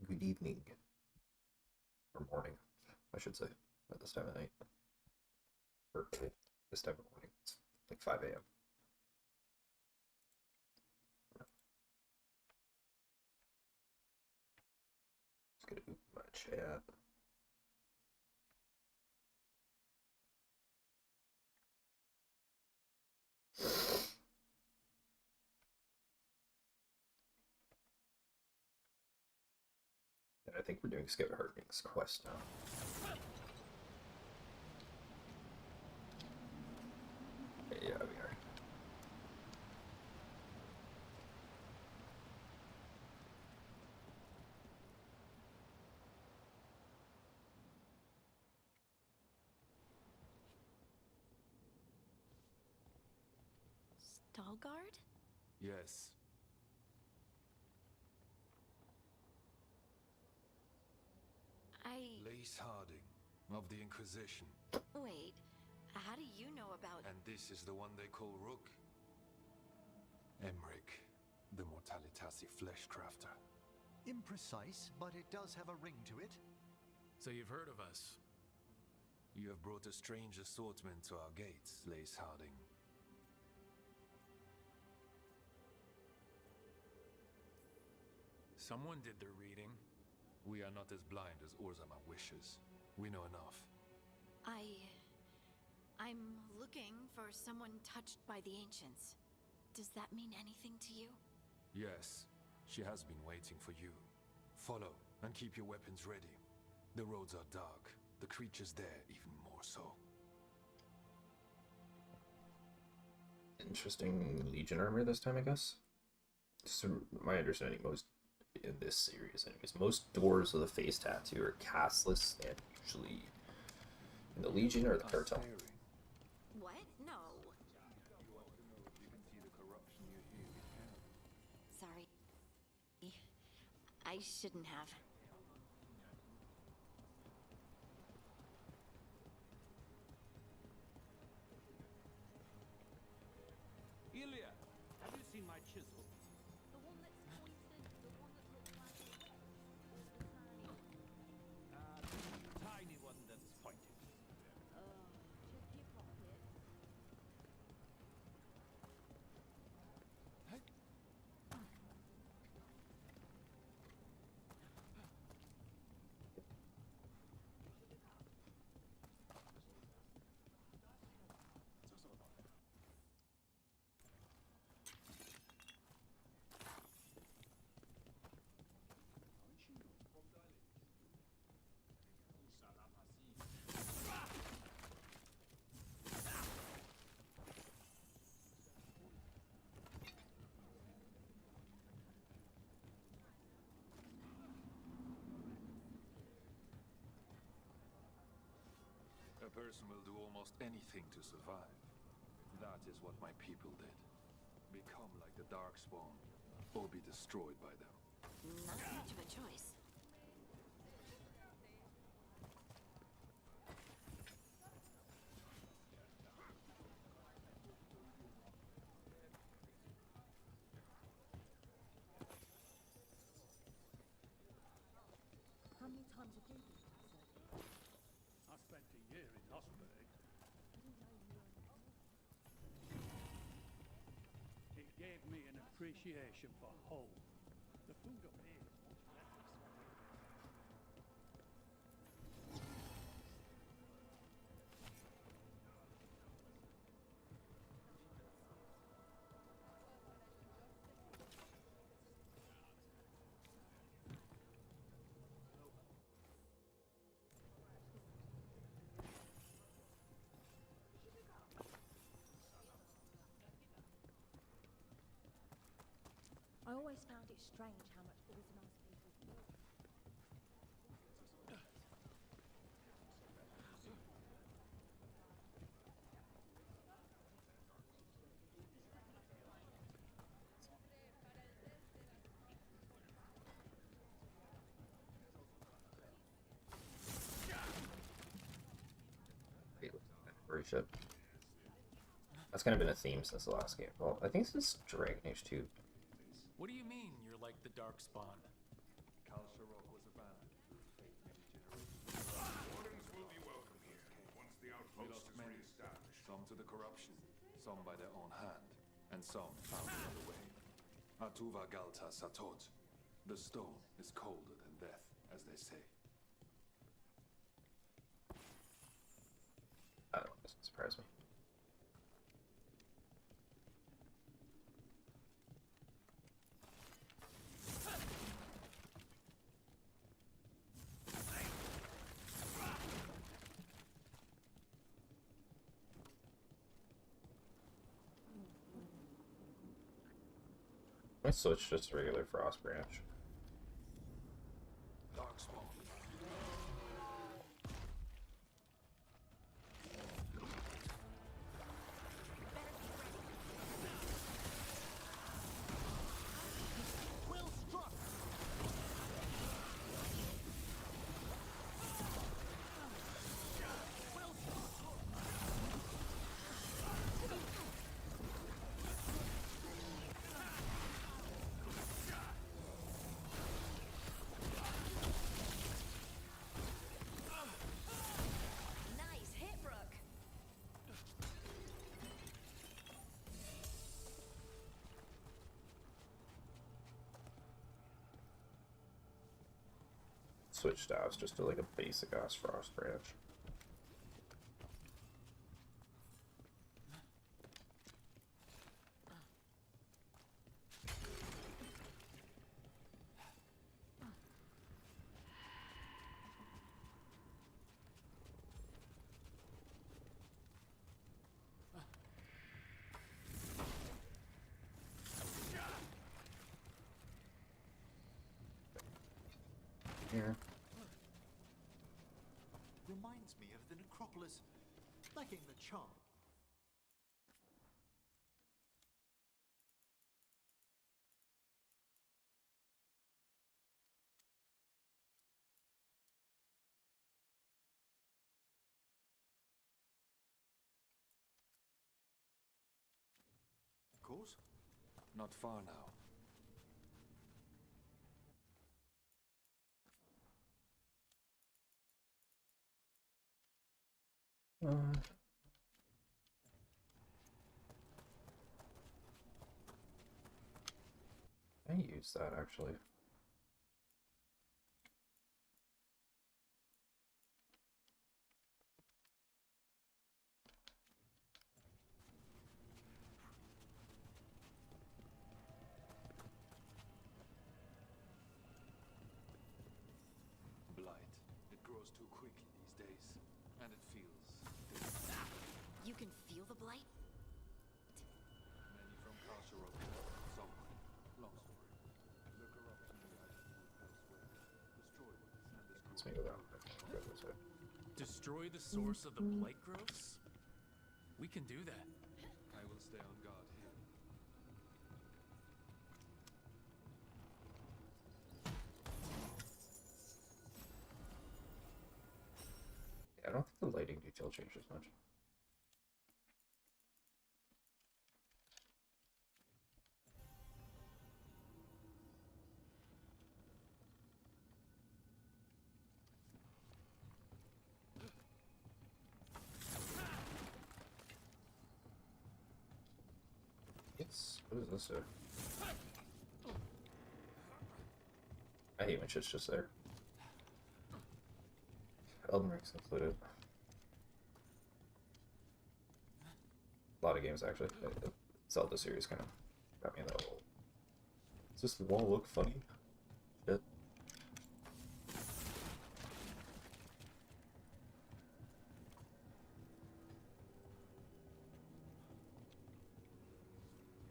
Good evening. Or morning, I should say, at this time of night. Or this time of morning. It's like 5 a.m. Just gonna open my chat. And I think we're doing Skip Harding's quest now. Yeah, we are. Stalgard? Yes. Lace Harding, of the Inquisition. Wait, how do you know about... And this is the one they call Rook? Emmerich, the Mortalitasi Fleshcrafter. Imprecise, but it does have a ring to it. So you've heard of us? You have brought a strange assortment to our gates, Lace Harding. Someone did their reading. We are not as blind as Orzama wishes. We know enough. I'm looking for someone touched by the Ancients. Does that mean anything to you? Yes, she has been waiting for you. Follow, and keep your weapons ready. The roads are dark, the creatures there even more so. Interesting Legion armor this time, I guess. So my understanding, most in this series, anyways, most doors with a face tattoo are castless and usually in the Legion or the Cartel. What? No. Sorry. I shouldn't have. Ilya, have you seen my chisel? The one that's pointed, the one that looks like a The tiny one that's pointed. check your pockets. A person will do almost anything to survive. That is what my people did. Become like the Darkspawn, or be destroyed by them. Not much of a choice. How many times have you been to the circuit? I spent a year in Osberg. I didn't know you were It gave me an appreciation for home. The food up here is much better. I always found it strange how much Orzammar people walk. Very ship. That's kind of been a theme since the last game. Well, I think this is Dragon Age 2. What do you mean you're like the Darkspawn? Kasharok was abandoned with fate many generations. Wardens will be welcome here once the We outpost lost is many, re-established. some to the corruption, some by their own hand, and some found another way. Atuva Galta Satot. The stone is colder than death, as they say. That doesn't surprise me. I switch just to regular Frost Branch. Darkspawn. Well struck! Nice hit, Rook. Switch staffs just to like a basic ass Frost Branch. Here. Reminds me of the necropolis, lacking the charm. Of course. Not far now. I use that actually. Blight. It grows too quickly these days. And it feels You can feel the blight? many from Kasharok. Some. Long story. The corruption we have elsewhere. Destroy what is and destroy. Let's make it out. Go this way. Destroy the source of the blight growths? We can do that. I will stay on guard here. Yeah, I don't think the lighting detail changes much. Yes. What is this do? I hate when shit's just there. Elden Ring's included. A lot of games actually. The Zelda series kind of got me in that hole. Does this wall look funny? Shit.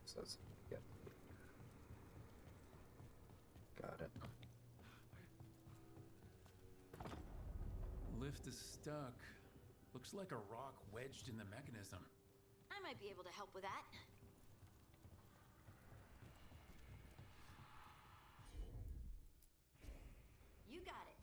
So that's, yeah. Got it. Lift is stuck. Looks like a rock wedged in the mechanism. I might be able to help with that. You got it.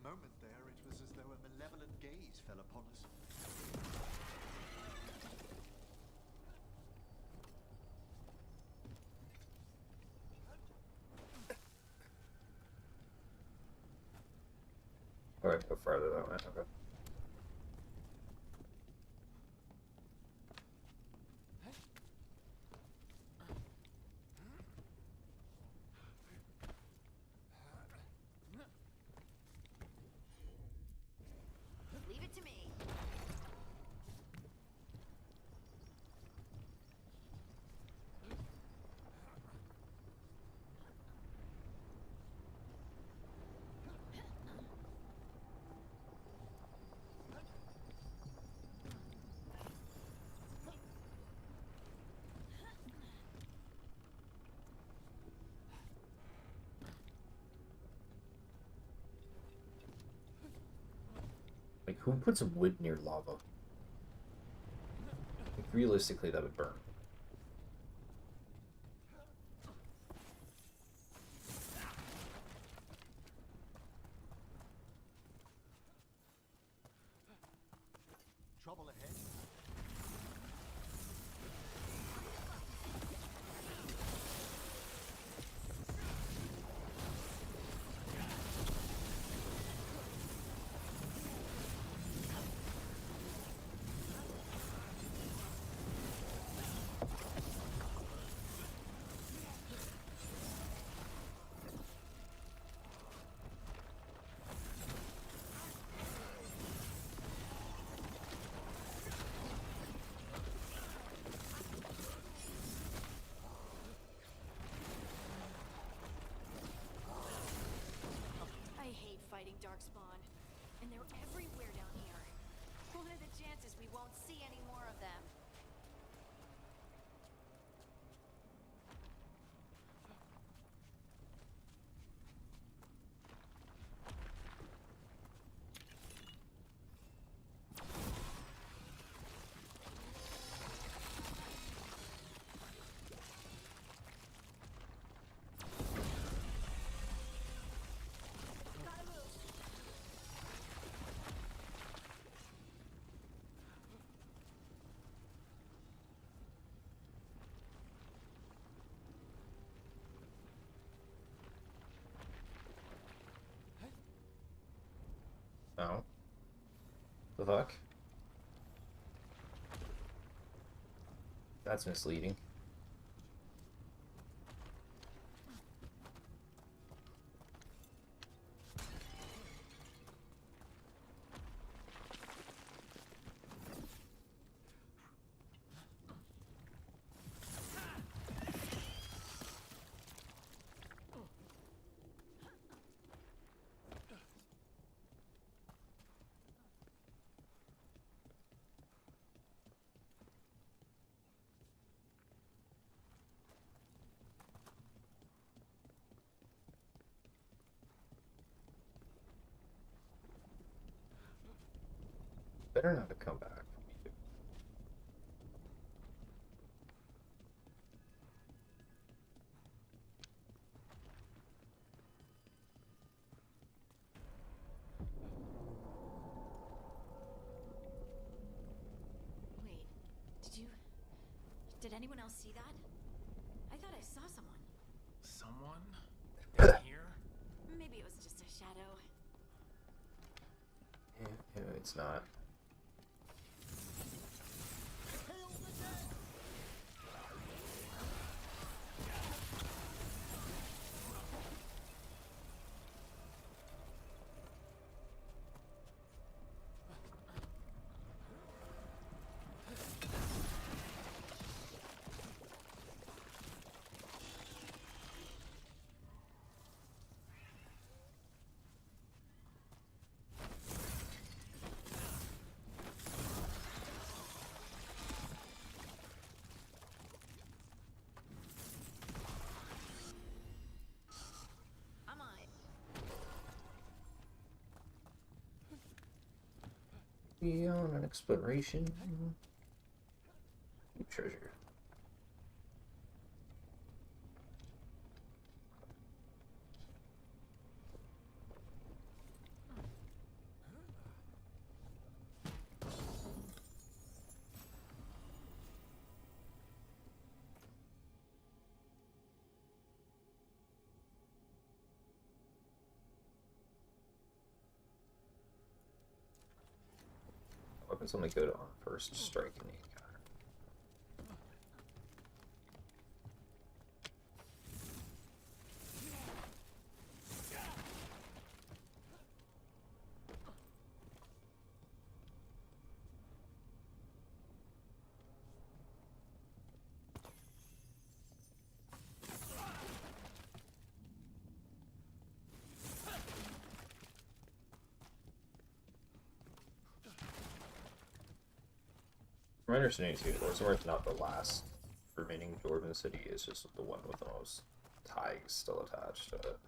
moment there, it was as though a malevolent gaze fell upon us. Alright, go farther that way. Okay. Leave it to me. Like, who puts wood near lava? Like, realistically, that would burn. Trouble ahead. I hate fighting Darkspawn. And they're everywhere down here. What are the chances we won't see any more of them? Oh. The fuck? That's misleading. Better not to come back from me. Wait, did anyone else see that? I thought I saw someone. Someone? In here? Maybe it was just a shadow. Yeah, it's not. I'm on it. We on an exploration. New treasure. It's only good on first strike in the encounter. From my understanding, too, Orzammar not the last remaining dwarven city. It's just the one with the most tags still attached to it.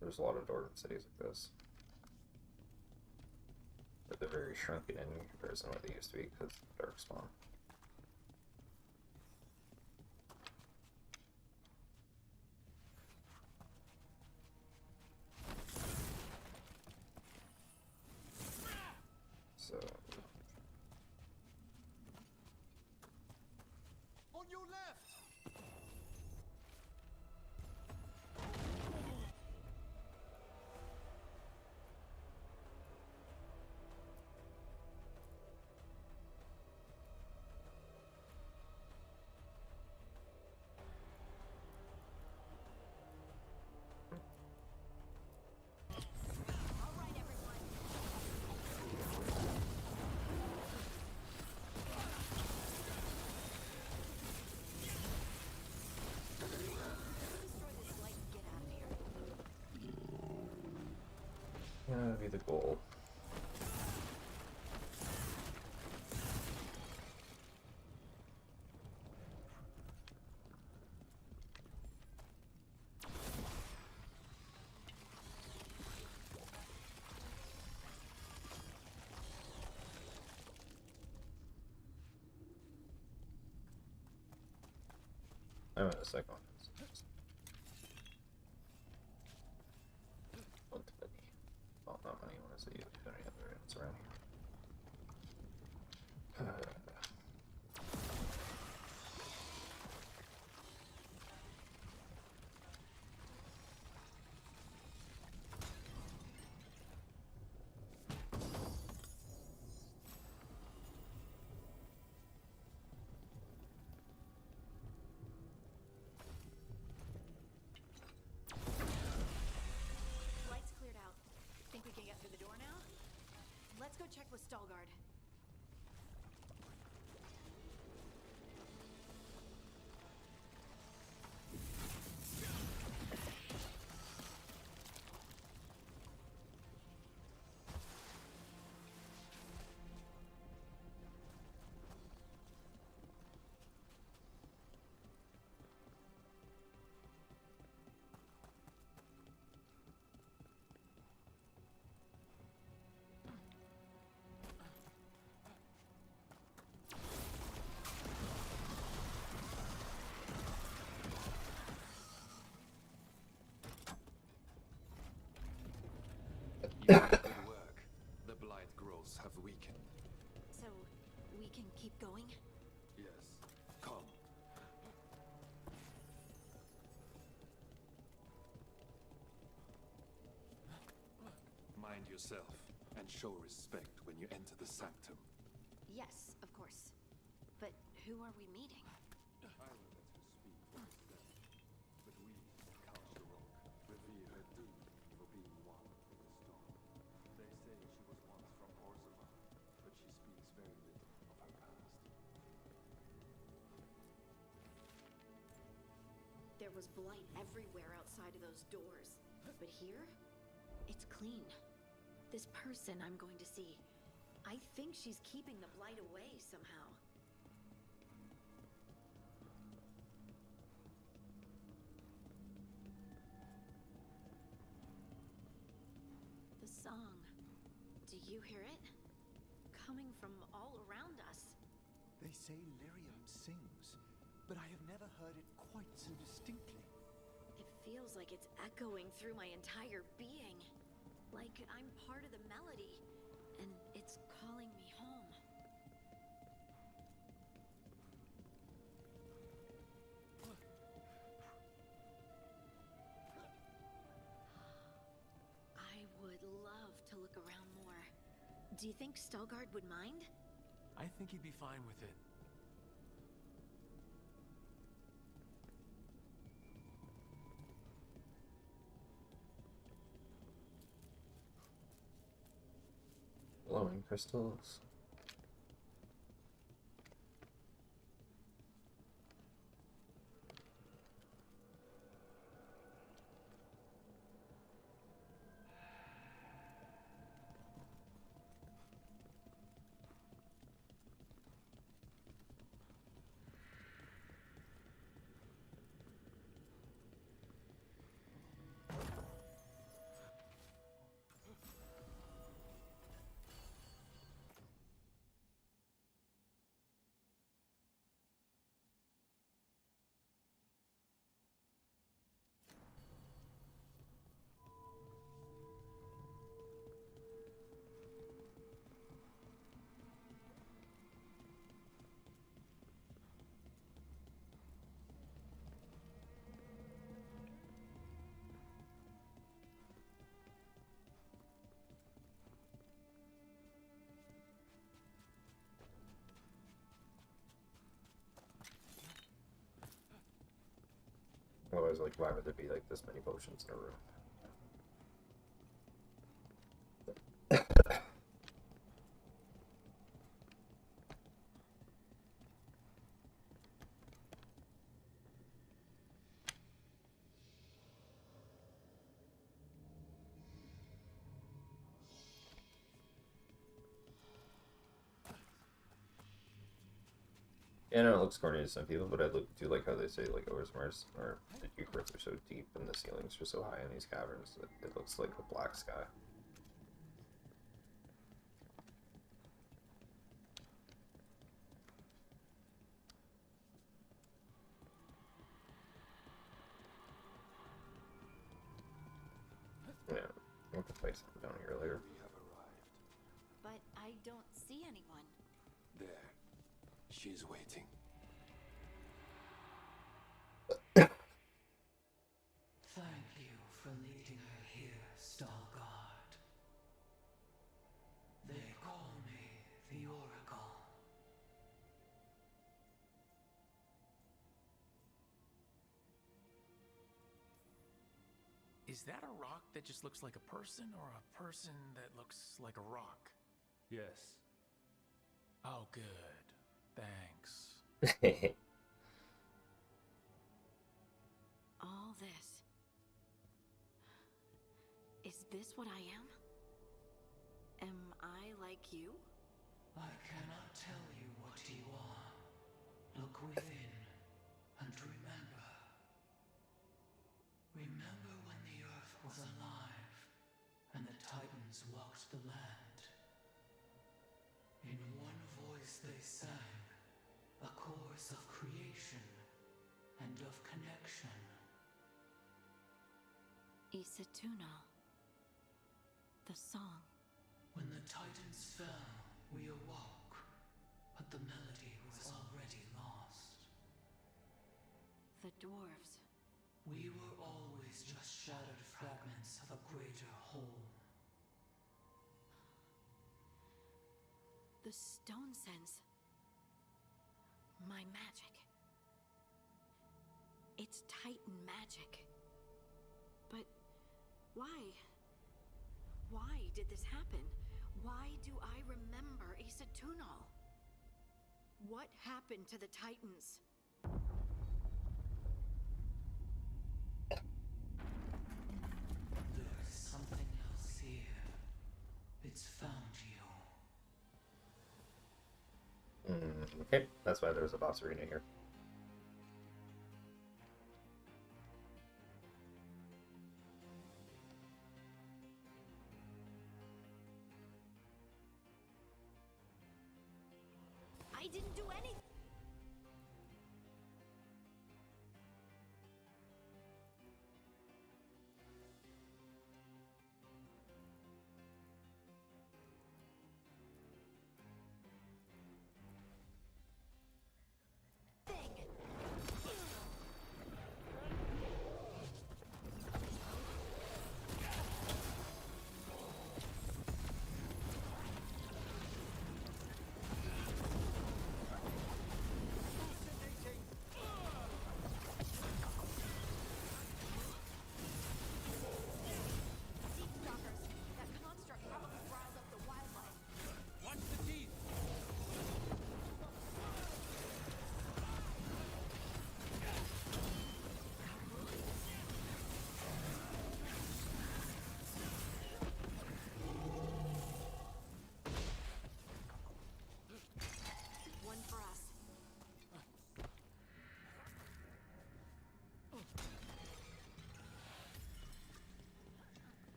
There's a lot of dwarven cities like this, but they're very shrunken in comparison to what they used to be because of Darkspawn. So. On your left! All right, everyone. Destroy this light and get out of here. Yeah, that'd be the goal. I'm in the second one. Want the money. Well, not money, what is it? You don't have the items around here. Light's cleared out. Think we can get through the door now? Let's go check with Stalgard. You did good work. The blight growths have weakened. So, we can keep going? Yes. Come. Mind yourself and show respect when you enter the sanctum. Yes, of course. But who are we meeting? I will let her speak for herself. But we, Count Sharok, revere her deed for being one with the storm. They say she was once from Orzammar, but she speaks very little of her past. There was blight everywhere outside of those doors. But here, it's clean. This person I'm going to see, I think she's keeping the blight away somehow. The song. Do you hear it? Coming from all around us. They say Lyrium sings, but I have never heard it quite so distinctly. It feels like it's echoing through my entire being. Like I'm part of the melody, and it's calling me home. I would love to look around more. Do you think Stalgard would mind? I think he'd be fine with it. Glowing crystals. Otherwise, like, why would there be like this many potions in a room? Yeah, I know it looks corny to some people, but I do like how they say like Orzammar or the Eucharist are so deep and the ceilings are so high in these caverns that it looks like a black sky. Yeah, I want to fight something down here later. We have arrived. But I don't see anyone. There. She's waiting. Thank you for leading her here, Stalgard. They call me the Oracle. Is that a rock that just looks like a person, or a person that looks like a rock? Yes. Oh, good. Thanks. All this. Is this what I am? Am I like you? I cannot tell you what you are. Look within and remember. Remember when the earth was alive and the Titans walked the land. In one voice they sang a chorus of creation and of connection. Isatuno. The song. When the Titans fell, we awoke, but the melody was already lost. The dwarves. We were always just shattered fragments of a greater whole. The stone sense. My magic. It's Titan magic. But why? Why did this happen? Why do I remember Isatuno? What happened to the Titans? There's something else here. It's found you. Okay, that's why there's a boss arena here. I didn't do anything.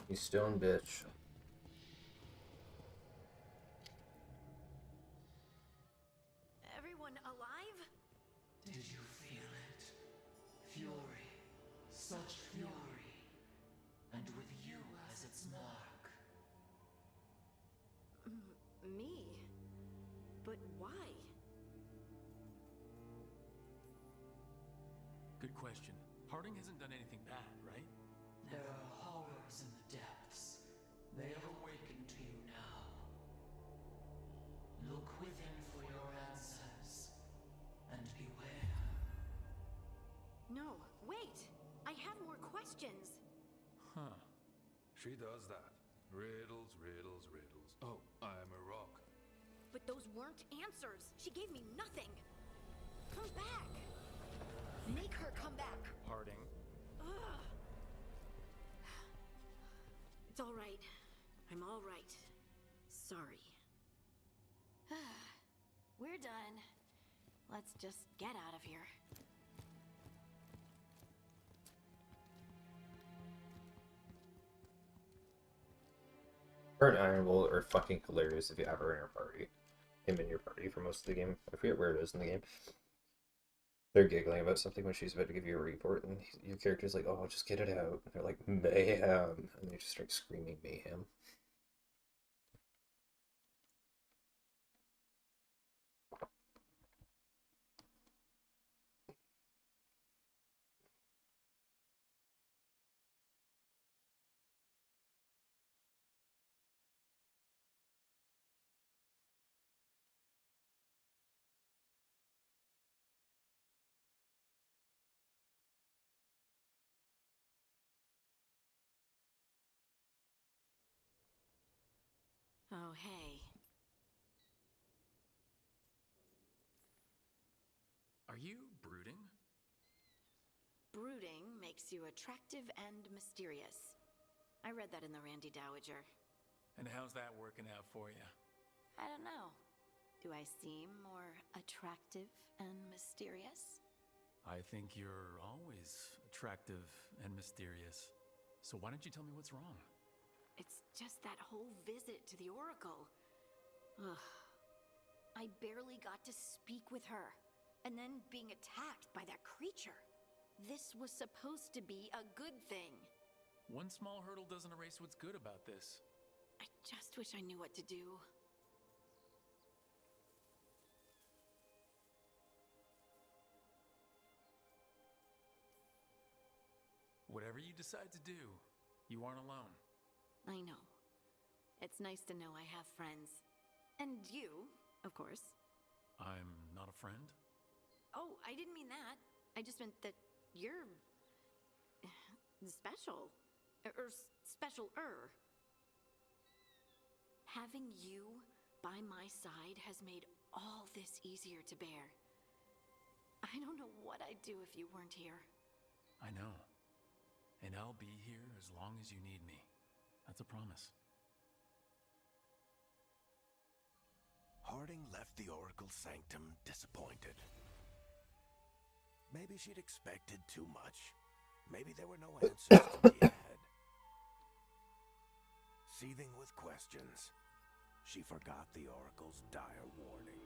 You stone bitch. Everyone alive? Did you feel it? Fury. Such fury. And with you as its mark. Me? But why? Good question. Harding hasn't done anything bad, right? There are horrors in the depths. They have awakened to you now. Look within for your answers. And beware. No, wait! I have more questions! Huh. She does that. Riddles, riddles, riddles. Oh, I'm a rock. But those weren't answers! She gave me nothing! Come back! Make her come back! Harding. Ugh. It's all right. I'm all right. Sorry. We're done. Let's just get out of here. Her and Iron Bull are fucking hilarious if you have her in your party. Him in your party for most of the game. I forget where it is in the game. They're giggling about something when she's about to give you a report, and your character's like, "Oh, just get it out." And they're like, "Mayhem," and they just start screaming mayhem. Oh, hey. Are you brooding? Brooding makes you attractive and mysterious. I read that in the Randy Dowager. And how's that working out for you? I don't know. Do I seem more attractive and mysterious? I think you're always attractive and mysterious. So why don't you tell me what's wrong? It's just that whole visit to the Oracle. Ugh. I barely got to speak with her. And then being attacked by that creature. This was supposed to be a good thing. One small hurdle doesn't erase what's good about this. I just wish I knew what to do. Whatever you decide to do, you aren't alone. I know. It's nice to know I have friends. And you, of course. I'm not a friend? Oh, I didn't mean that. I just meant that you're... special. Or special-er. Having you by my side has made all this easier to bear. I don't know what I'd do if you weren't here. I know. And I'll be here as long as you need me. That's a promise. Harding left the Oracle Sanctum disappointed. Maybe she'd expected too much. Maybe there were no answers to be had. Seething with questions, she forgot the Oracle's dire warning.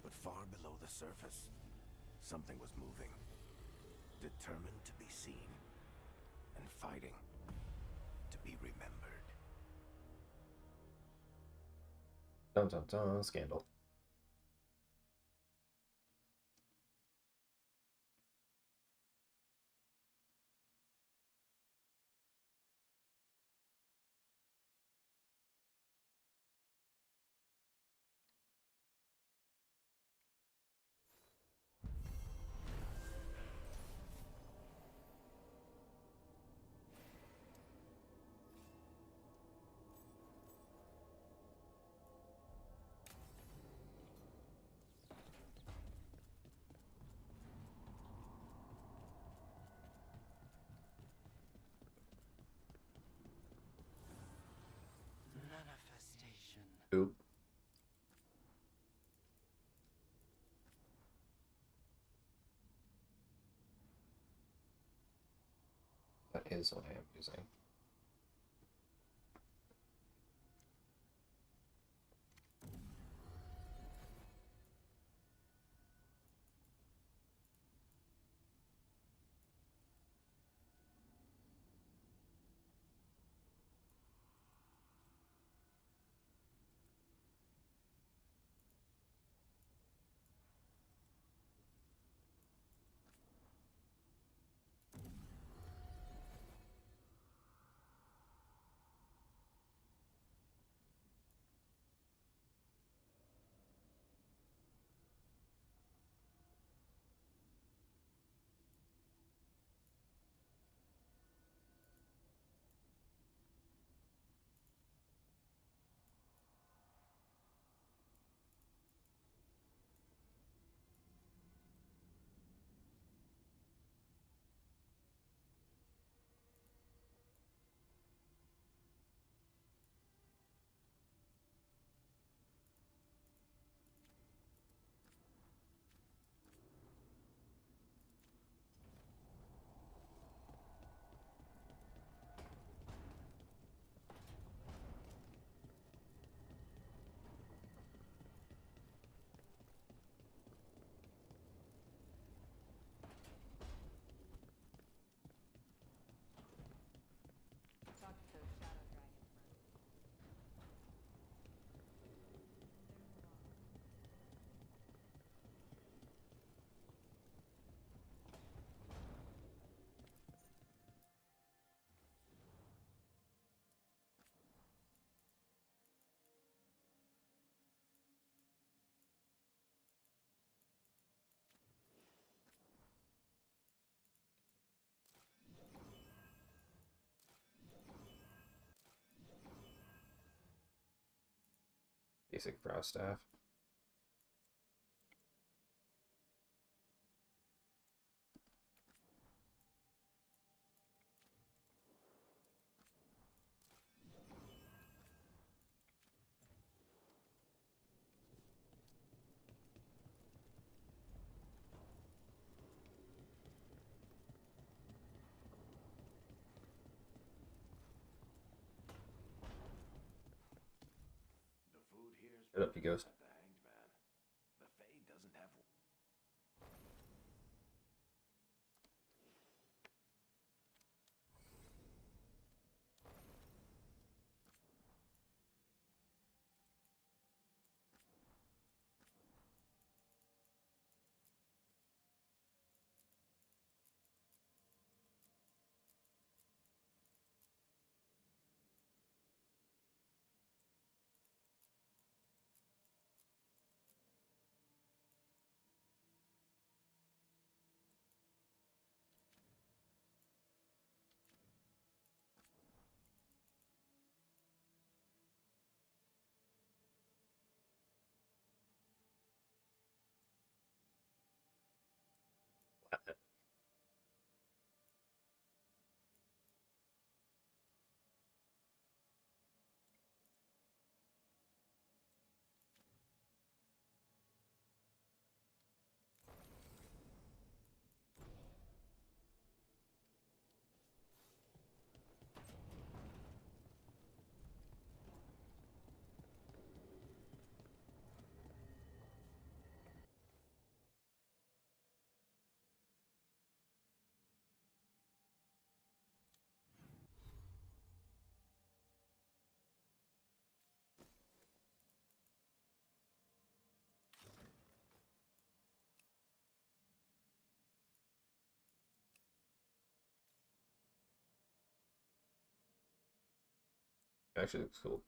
But far below the surface, something was moving. Determined to be seen. And fighting to be remembered. Dun dun dun, scandal. is what I am using. Basic brow staff. The food here's Shut up, you ghost. at the Hanged Man. The Fae doesn't have. Actually looks cool.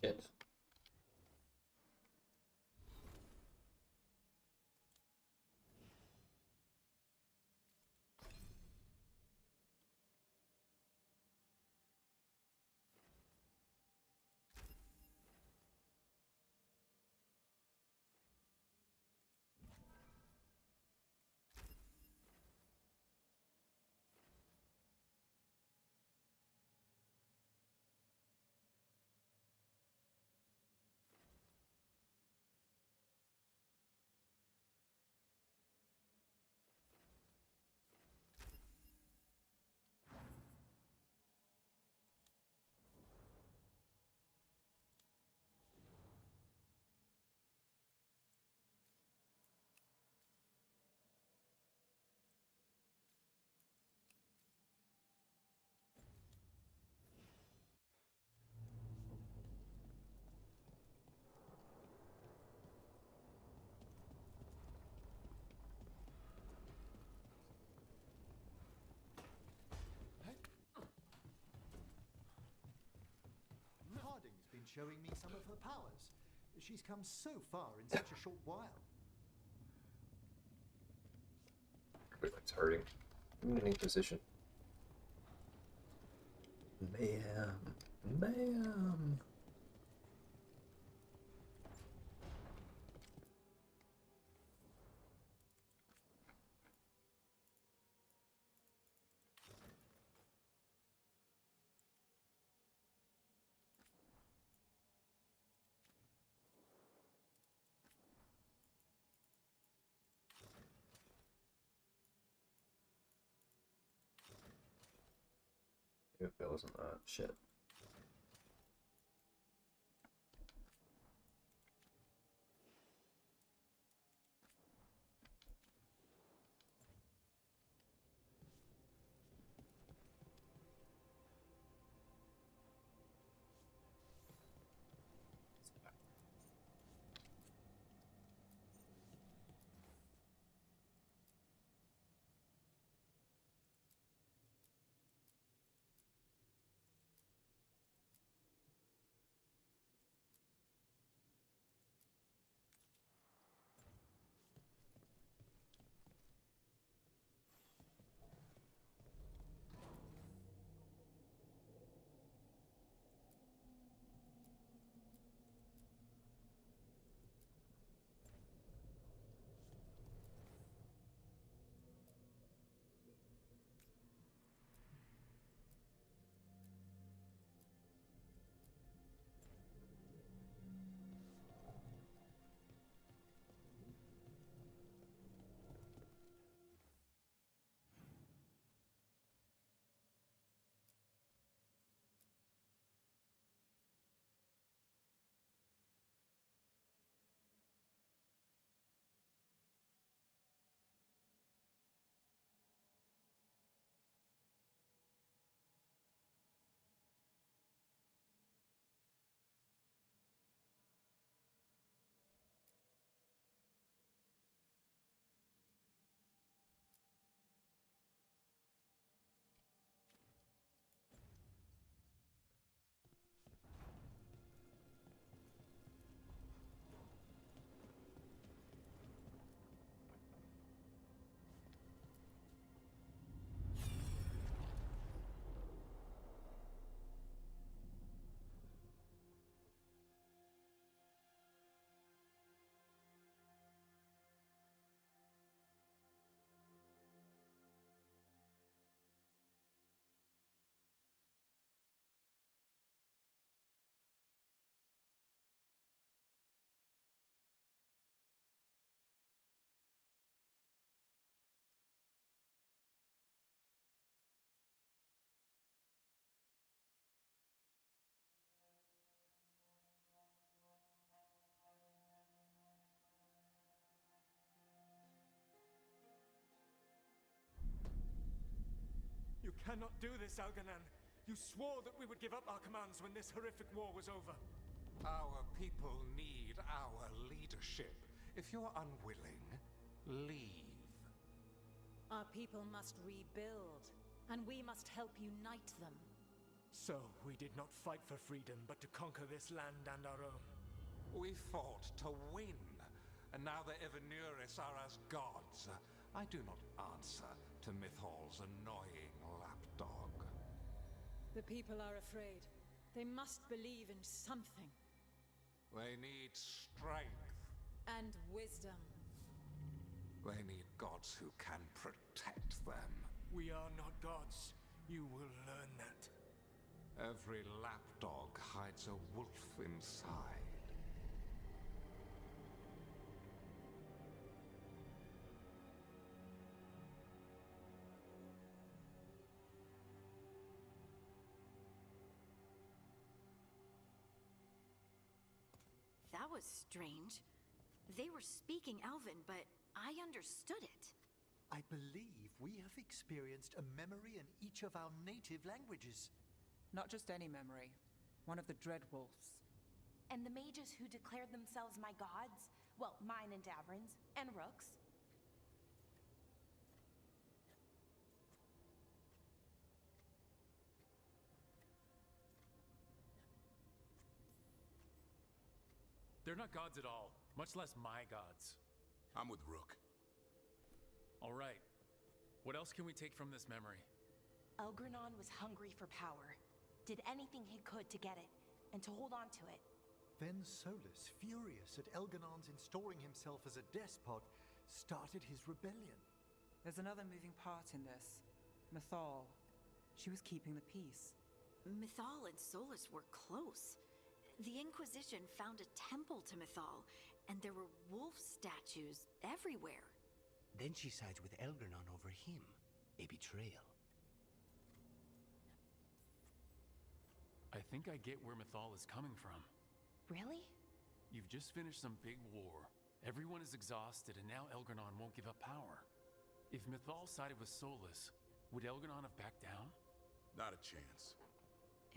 Shit. Harding's been showing me some of her powers. She's come so far in such a short while. Everybody likes Harding. Winning position. Mayhem. Mayhem. If it wasn't that shit. You cannot do this, Algernon. You swore that we would give up our commands when this horrific war was over. Our people need our leadership. If you're unwilling, leave. Our people must rebuild, and we must help unite them. So So, we did not fight for freedom, but to conquer this land and our own. We fought to win, and now the Evanuris are as gods. I do not answer to Mythal's annoying lapdog. The people are afraid. They must believe in something. They need strength. And wisdom. They need gods who can protect them. We are not gods. You will learn that. Every lapdog hides a wolf inside. That was strange. They were speaking Elven, but I understood it. I believe we have experienced a memory in each of our native languages. Not just any memory. One of the Dreadwolves. And the mages who declared themselves my gods? Well, mine and Davrin's, and Rook's. They're not gods at all, much less my gods. I'm with Rook. All right. What else can we take from this memory? Elgranon was hungry for power. Did anything he could to get it, and to hold on to it. Then Solus, furious at Elganon's installing himself as a despot, started his rebellion. There's another moving part in this. Mythal. She was keeping the peace. Mythal and Solus were close. The Inquisition found a temple to Mythal, and there were wolf statues everywhere. Then she sides with Elgranon over him. A betrayal. I think I get where Mythal is coming from. Really? You've just finished some big war. Everyone is exhausted, and now Elgranon won't give up power. If Mythal sided with Solus, would Elgranon have backed down? Not a chance.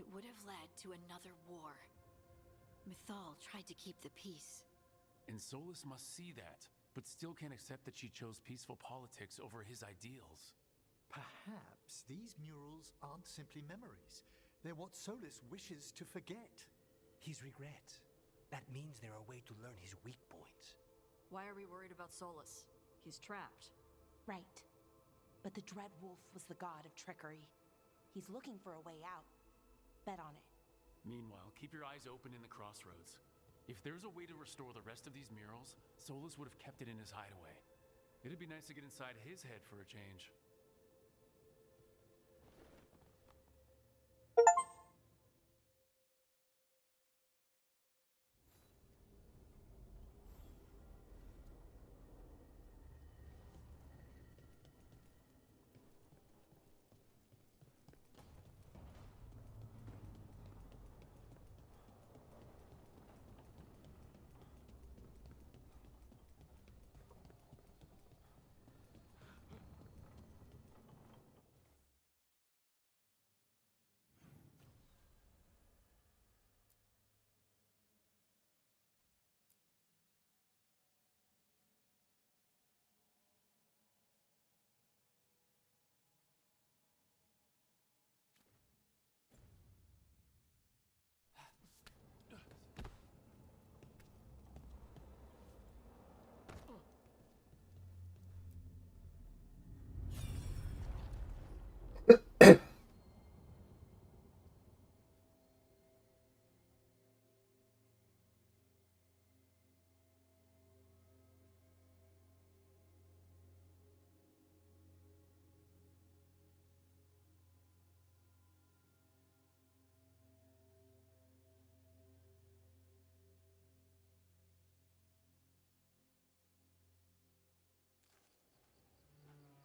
It would have led to another war. Mythal tried to keep the peace. And Solus must see that, but still can't accept that she chose peaceful politics over his ideals. Perhaps these murals aren't simply memories. They're what Solus wishes to forget. His regrets. That means they're a way to learn his weak points. Why are we worried about Solus? He's trapped. Right. But the Dreadwolf was the god of trickery. He's looking for a way out. Bet on it. Meanwhile, keep your eyes open in the crossroads. If there's a way to restore the rest of these murals, Solus would have kept it in his hideaway. It'd be nice to get inside his head for a change.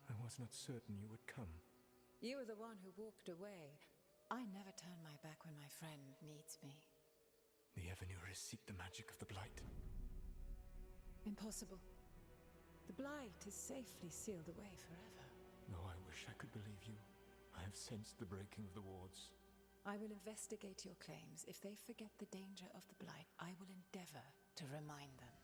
I was not certain you would come. You were the one who walked away. I never turn my back when my friend needs me. The Evanuris seek the magic of the Blight. Impossible. The Blight is safely sealed away forever. Though I wish I could believe you. I have sensed the breaking of the wards. I will investigate your claims. If they forget the danger of the Blight, I will endeavor to remind them.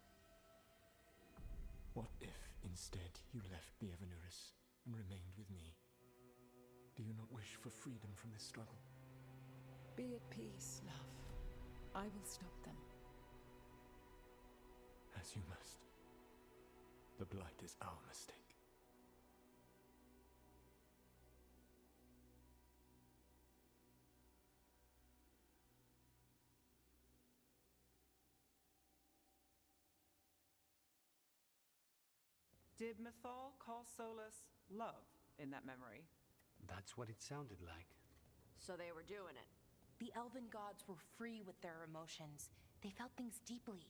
What if, instead, you left the Evanuris and remained with me? Do you not wish for freedom from this struggle? Be at peace, love. I will stop them. As you must. The Blight is our mistake. Did Mythal call Solus love in that memory? That's what it sounded like. So they were doing it. The elven gods were free with their emotions. They felt things deeply.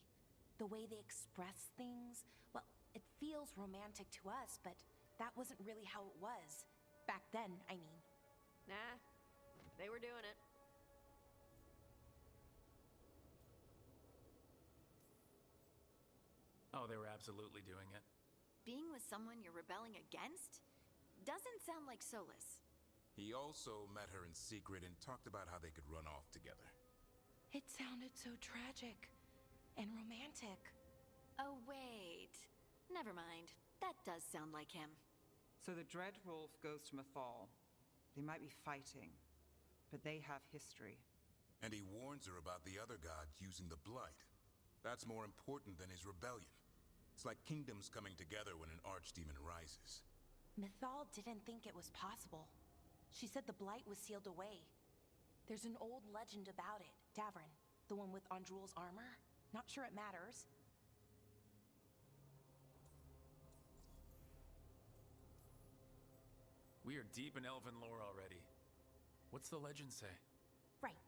The way they express things, well, it feels romantic to us, but that wasn't really how it was. Back then, I mean. Nah, they were doing it. Oh, they were absolutely doing it. Being with someone you're rebelling against doesn't sound like Solus. He also met her in secret and talked about how they could run off together. It sounded so tragic and romantic. Oh, wait. Never mind. That does sound like him. So the Dread Wolf goes to Mythal. They might be fighting, but they have history. And he warns her about the other gods using the Blight. That's more important than his rebellion. It's like kingdoms coming together when an archdemon rises. Mythal didn't think it was possible. She said the Blight was sealed away. There's an old legend about it. Davrin, the one with Andrul's armor. Not sure it matters. We are deep in elven lore already. What's the legend say? Right.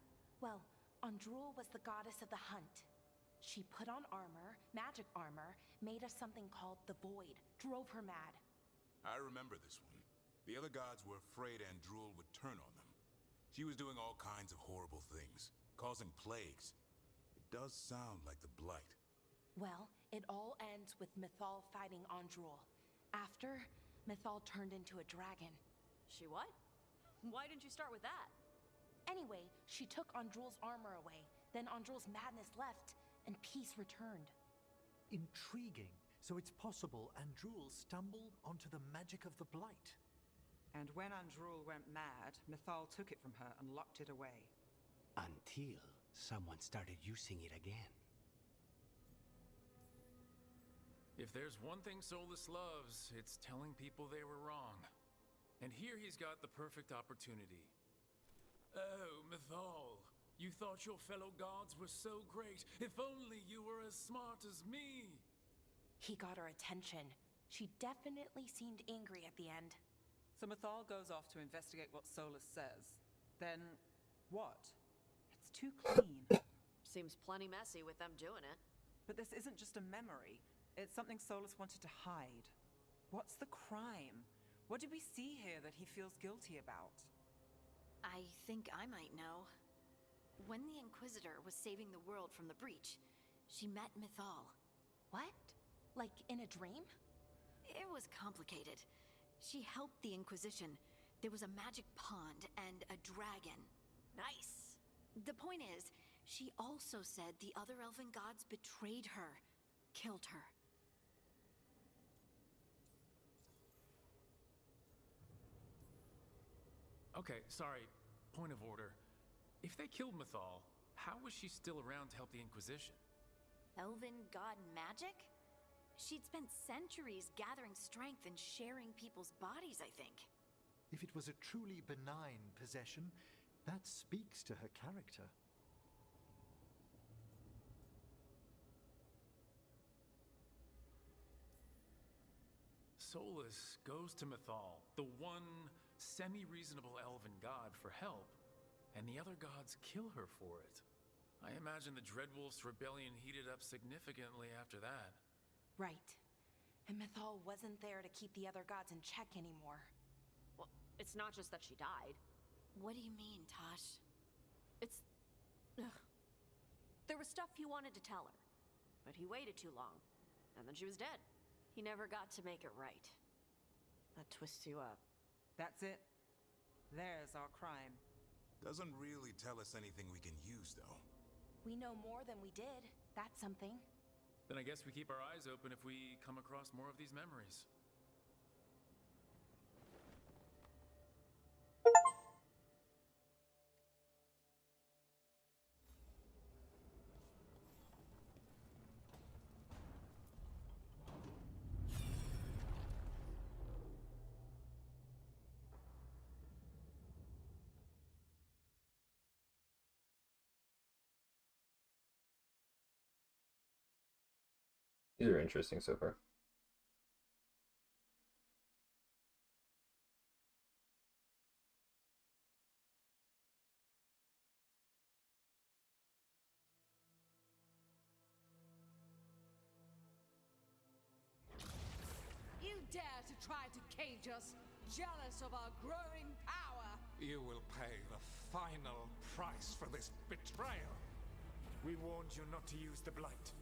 Well, Andrul was the goddess of the hunt. She put on armor, magic armor, made of something called the Void, drove her mad. I remember this one. The other gods were afraid Andrul would turn on them. She was doing all kinds of horrible things, causing plagues. It does sound like the Blight. Well, it all ends with Mythal fighting Andrul. After, Mythal turned into a dragon. She what? Why didn't you start with that? Anyway, she took Andrul's armor away. Then Andrul's madness left, and peace returned. Intriguing. So it's possible Andrul stumbled onto the magic of the Blight. And when Andrul went mad, Mythal took it from her and locked it away. Until someone started using it again. If there's one thing Solus loves, it's telling people they were wrong. And here he's got the perfect opportunity. Oh, Mythal, you thought your fellow gods were so great. If only you were as smart as me. He got her attention. She definitely seemed angry at the end. So Mythal goes off to investigate what Solus says. Then, what? It's too clean. Seems plenty messy with them doing it. But this isn't just a memory. It's something Solus wanted to hide. What's the crime? What did we see here that he feels guilty about? I think I might know. When the Inquisitor was saving the world from the breach, she met Mythal. What? Like in a dream? It was complicated. She helped the Inquisition. There was a magic pond and a dragon. Nice. The point is, she also said the other elven gods betrayed her, killed her. Okay, sorry. Point of order. If they killed Mythal, how was she still around to help the Inquisition? Elven god magic? She'd spent centuries gathering strength and sharing people's bodies, I think. If it was a truly benign possession, that speaks to her character. Solus goes to Mythal, the one semi-reasonable elven god, for help, and the other gods kill her for it. I imagine the Dreadwolf's rebellion heated up significantly after that. Right. And Mythal wasn't there to keep the other gods in check anymore. Well, it's not just that she died. What do you mean, Tosh? It's... Ugh. There was stuff he wanted to tell her, but he waited too long, and then she was dead. He never got to make it right. That twists you up. That's it. There's our crime. Doesn't really tell us anything we can use, though. We know more than we did. That's something. Then I guess we keep our eyes open if we come across more of these memories. These are interesting so far. You dare to try to cage us, jealous of our growing power? You will pay the final price for this betrayal. We warned you not to use the Blight.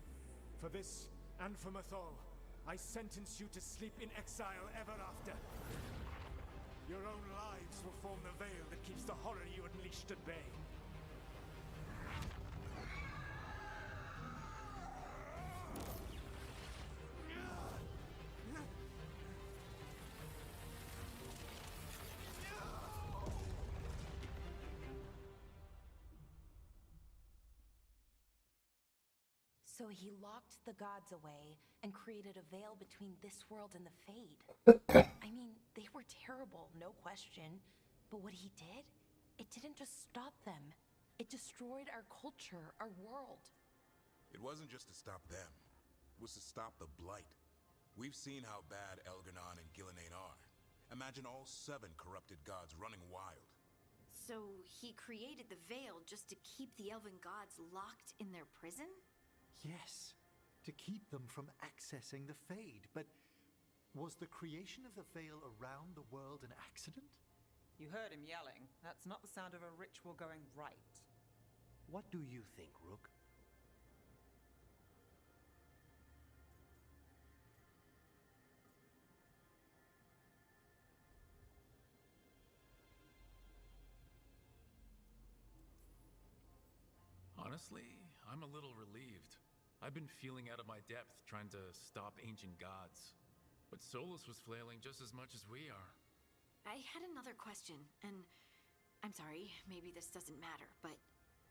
For this, and for Mythal, I sentence you to sleep in exile ever after. Your own lives will form the veil that keeps the horror you unleashed at bay. So he locked the gods away and created a veil between this world and the Fade. I mean, they were terrible, no question. But what he did, it didn't just stop them. It destroyed our culture, our world. It wasn't just to stop them. It was to stop the Blight. We've seen how bad Elganon and Gillenane are. Imagine all 7 corrupted gods running wild. So he created the veil just to keep the elven gods locked in their prison? Yes, to keep them from accessing the Fade. But was the creation of the veil around the world an accident? You heard him yelling. That's not the sound of a ritual going right. What do you think, Rook? Honestly, I'm a little relieved. I've been feeling out of my depth trying to stop ancient gods. But Solus was flailing just as much as we are. I had another question, and I'm sorry, maybe this doesn't matter, but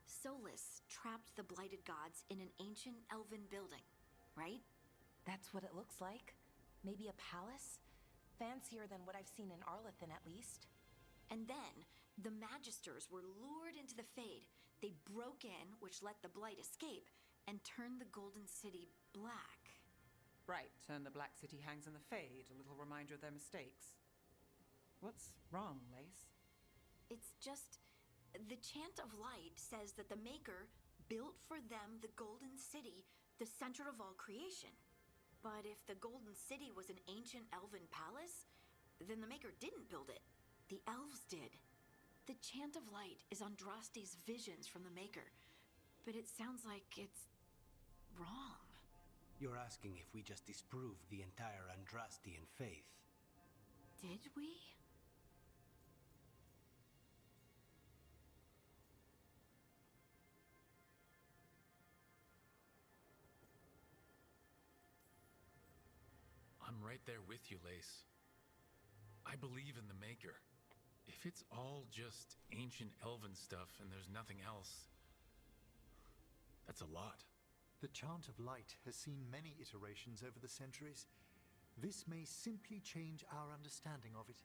Solus trapped the blighted gods in an ancient elven building, right? That's what it looks like. Maybe a palace? Fancier than what I've seen in Arlathan, at least. And then, the Magisters were lured into the Fade. They broke in, which let the Blight escape, and turned the Golden City black. Right, and the Black City hangs in the Fade, a little reminder of their mistakes. What's wrong, Lace? It's just... the Chant of Light says that the Maker built for them the Golden City, the center of all creation. But if the Golden City was an ancient elven palace, then the Maker didn't build it. The elves did. The Chant of Light is Andraste's visions from the Maker, but it sounds like it's wrong. You're asking if we just disproved the entire Andrastian faith. Did we? I'm right there with you, Lace. I believe in the Maker. If it's all just ancient elven stuff and there's nothing else, that's a lot. The Chant of Light has seen many iterations over the centuries. This may simply change our understanding of it.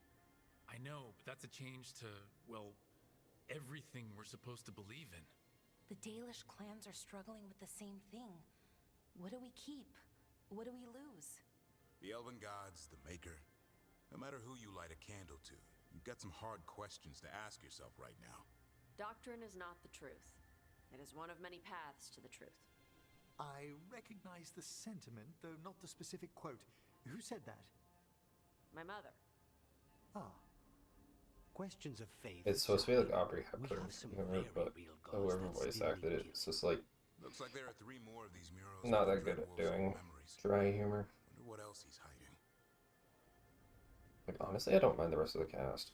I know, but that's a change to, well, everything we're supposed to believe in. The Dalish clans are struggling with the same thing. What do we keep? What do we lose? The Elven Gods, the Maker. No matter who you light a candle to, you've got some hard questions to ask yourself right now. Doctrine is not the truth. It is one of many paths to the truth. I recognize the sentiment, though not the specific quote. Who said that? My mother. Ah. Questions of faith. It's supposed to be like Aubrey Hepburn, but whoever voice acted it, it's just like Looks like there are 3 more of these murals. not that good at doing dry humor. Wonder what else he's hiding. Like honestly, I don't mind the rest of the cast.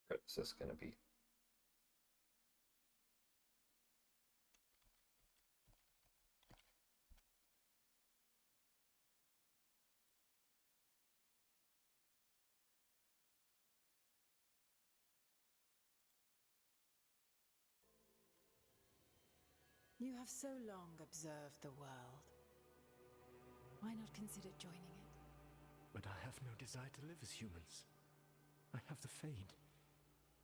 What's this gonna be? You have so long observed the world. Why not consider joining it? But I have no desire to live as humans. I have the Fade.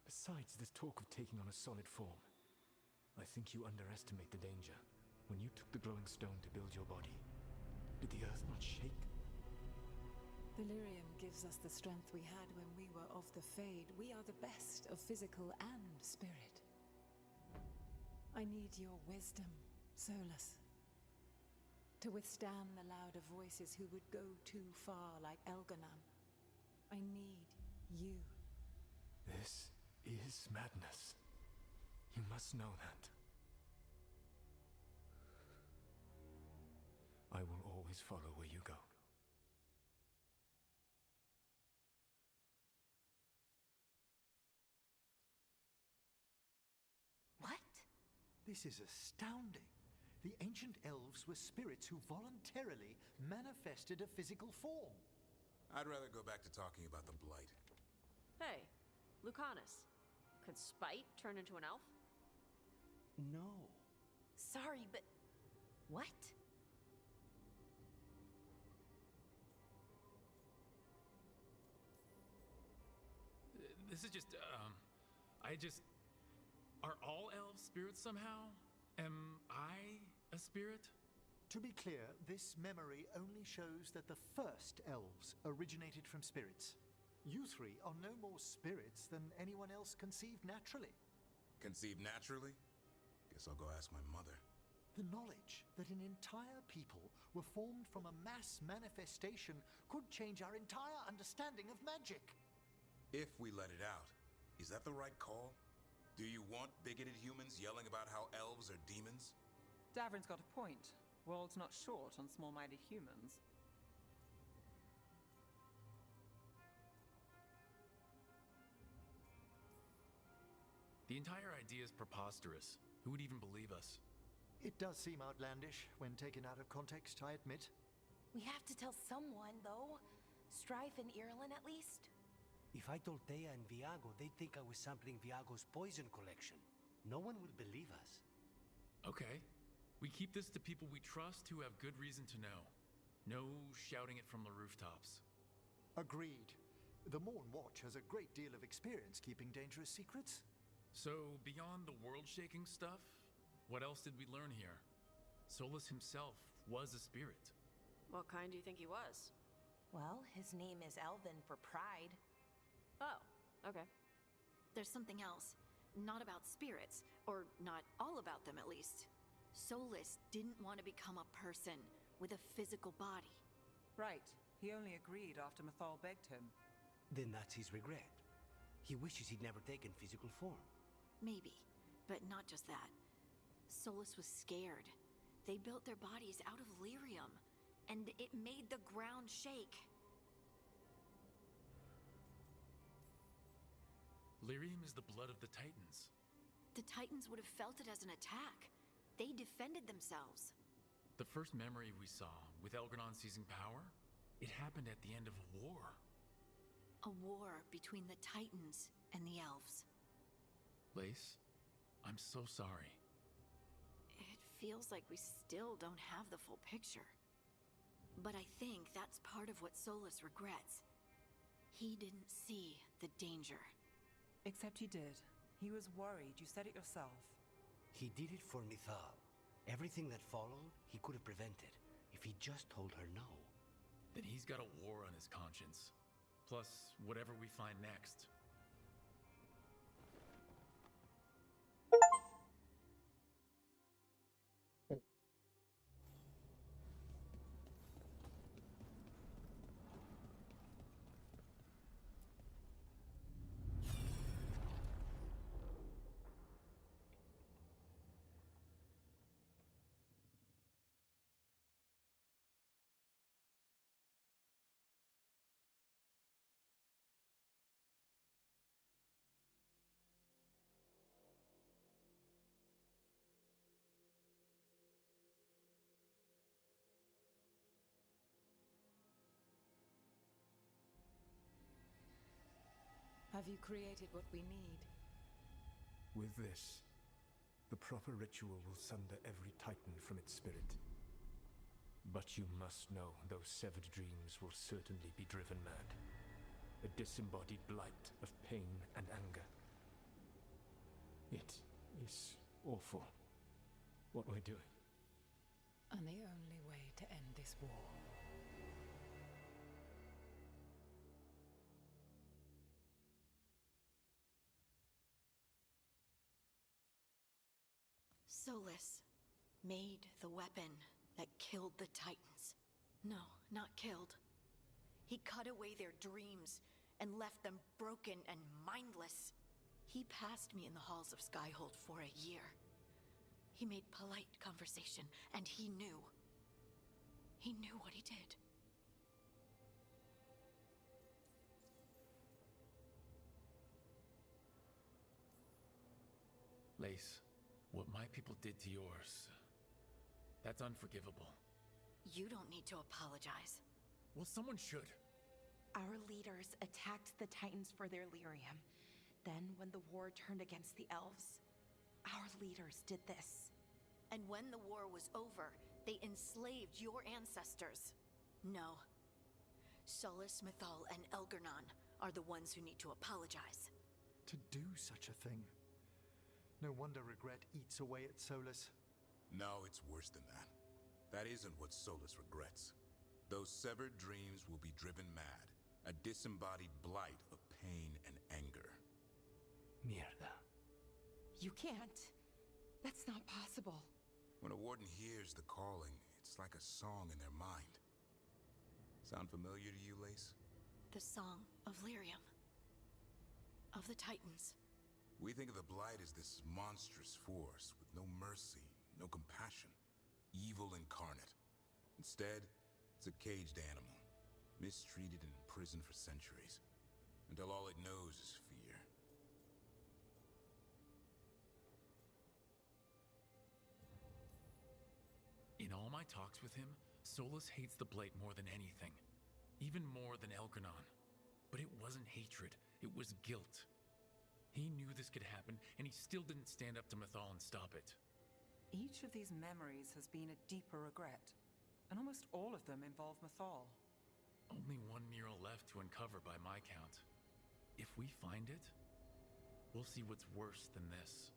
Besides, this talk of taking on a solid form. I think you underestimate the danger. When you took the glowing stone to build your body, did the earth not shake? Delirium gives us the strength we had when we were of the Fade. We are the best of physical and spirit. I need your wisdom, Solus. To withstand the louder voices who would go too far like Elganon. I need you. This is madness. You must know that. I will always follow where you go. What? This is astounding. The ancient elves were spirits who voluntarily manifested a physical form. I'd rather go back to talking about the Blight. Hey, Lucanus. Could Spite turn into an elf? No. Sorry, but... what? This is just, Are all elves spirits somehow? Am I a spirit? To be clear, this memory only shows that the first elves originated from spirits. You three are no more spirits than anyone else conceived naturally. Conceived naturally? Guess I'll go ask my mother. The knowledge that an entire people were formed from a mass manifestation could change our entire understanding of magic. If we let it out, is that the right call? Do you want bigoted humans yelling about how elves are demons? Davrin's got a point. World's not short on small-minded humans. The entire idea is preposterous. Who would even believe us? It does seem outlandish when taken out of context, I admit. We have to tell someone, though. Strife and Irulan, at least. If I told Thea and Viago, they'd think I was sampling Viago's poison collection. No one would believe us. Okay. We keep this to people we trust who have good reason to know. No shouting it from the rooftops. Agreed. The Morn Watch has a great deal of experience keeping dangerous secrets. So, beyond the world-shaking stuff, what else did we learn here? Solus himself was a spirit. What kind do you think he was? Well, his name is Elven for pride. Oh, okay. There's something else. Not about spirits, or not all about them at least. Solus didn't want to become a person with a physical body. Right. He only agreed after Mythal begged him. Then that's his regret. He wishes he'd never taken physical form. Maybe, but not just that. Solus was scared. They built their bodies out of lyrium, and it made the ground shake. Lyrium is the blood of the Titans. The Titans would have felt it as an attack. They defended themselves. The first memory we saw, with Elganon seizing power, it happened at the end of a war. A war between the Titans and the elves. Lace, I'm so sorry. It feels like we still don't have the full picture. But I think that's part of what Solus regrets. He didn't see the danger. Except he did. He was worried. You said it yourself. He did it for Mythal. Everything that followed, he could have prevented. If he just told her no. Then he's got a war on his conscience. Plus, whatever we find next. Have you created what we need? With this, The proper ritual will sunder every titan from its spirit. But you must know those severed dreams will certainly be driven mad. A disembodied blight of pain and anger. It is awful what we're doing. And the only way to end this war. Solus made the weapon that killed the Titans. No, not killed. He cut away their dreams and left them broken and mindless. He passed me in the halls of Skyhold for a year. He made polite conversation, and he knew. He knew what he did. Lace, what my people did to yours, that's unforgivable. You don't need to apologize. Well, someone should. Our leaders attacked the Titans for their lyrium. Then, when the war turned against the elves, our leaders did this. And when the war was over, they enslaved your ancestors. No. Solus, Mythal, and Elgar'nan are the ones who need to apologize. To do such a thing. No wonder regret eats away at Solus. No, it's worse than that. That isn't what Solus regrets. Those severed dreams will be driven mad. A disembodied blight of pain and anger. Mierda. You can't. That's not possible. When a warden hears the calling, it's like a song in their mind. Sound familiar to you, Lace? The song of Lyrium. Of the Titans. We think of the Blight as this monstrous force with no mercy, no compassion. Evil incarnate. Instead, it's a caged animal. Mistreated and imprisoned for centuries. Until all it knows is fear. In all my talks with him, Solus hates the Blight more than anything. Even more than Elgar'nan. But it wasn't hatred, it was guilt. He knew this could happen, and he still didn't stand up to Mythal and stop it. Each of these memories has been a deeper regret, and almost all of them involve Mythal. Only one mural left to uncover by my count. If we find it, we'll see what's worse than this.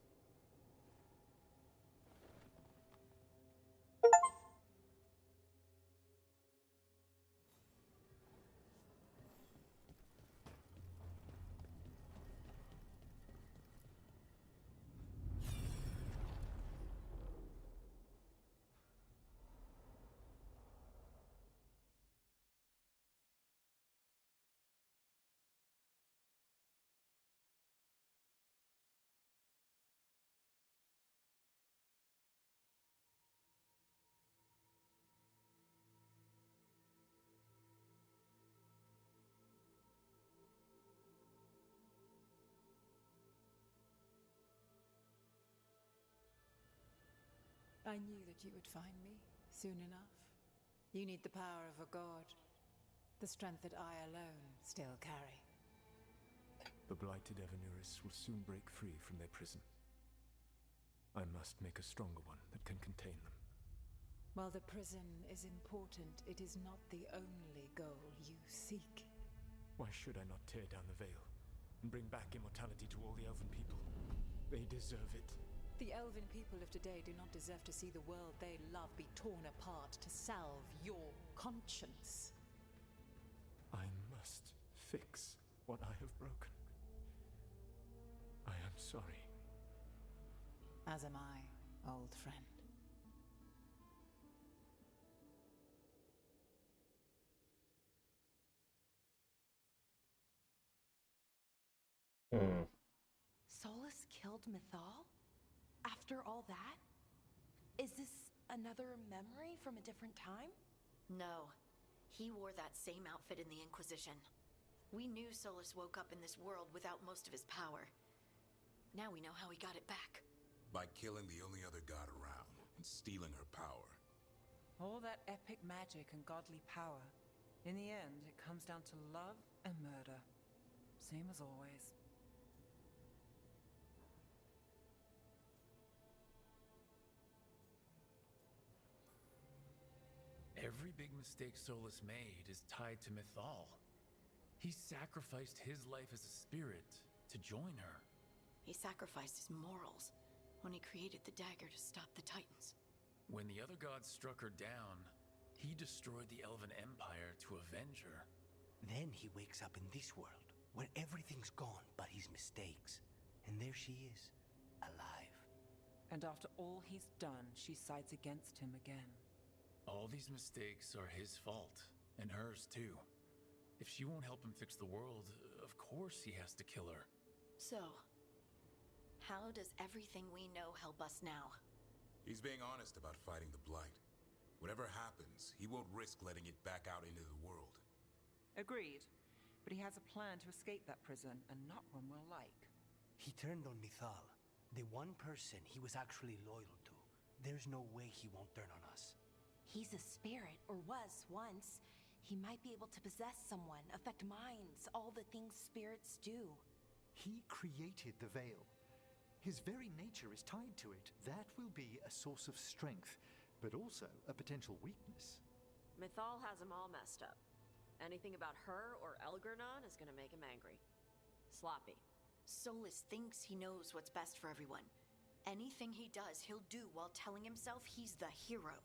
I knew that you would find me soon enough. You need the power of a god. The strength that I alone still carry. The blighted Evanuris will soon break free from their prison. I must make a stronger one that can contain them. While the prison is important, it is not the only goal you seek. Why should I not tear down the veil and bring back immortality to all the Elven people? They deserve it. The Elven people of today do not deserve to see the world they love be torn apart to salve your conscience. I must fix what I have broken. I am sorry. As am I, old friend. Solus killed Mythal? After all that? Is this another memory from a different time? No. He wore that same outfit in the Inquisition. We knew Solus woke up in this world without most of his power. Now we know how he got it back. By killing the only other god around and stealing her power. All that epic magic and godly power. In the end, it comes down to love and murder. Same as always. every big mistake Solus made is tied to Mythal. He sacrificed his life as a spirit to join her. He sacrificed his morals when he created the dagger to stop the Titans. When the other gods struck her down, he destroyed the Elven Empire to avenge her. Then he wakes up in this world, where everything's gone but his mistakes. And there she is, alive. And after all he's done, she sides against him again. All these mistakes are his fault, and hers too. If she won't help him fix the world, of course he has to kill her. So, how does everything we know help us now? He's being honest about fighting the Blight. Whatever happens, he won't risk letting it back out into the world. Agreed. But he has a plan to escape that prison, and not one we'll like. He turned on Mythal, the one person he was actually loyal to. There's no way he won't turn on us. He's a spirit, or was once. He might be able to possess someone, affect minds, all the things spirits do. He created the veil. His very nature is tied to it. That will be a source of strength, but also a potential weakness. Mythal has him all messed up. Anything about her or Elgernon is gonna make him angry. Sloppy. Solus thinks he knows what's best for everyone. Anything he does, he'll do while telling himself he's the hero.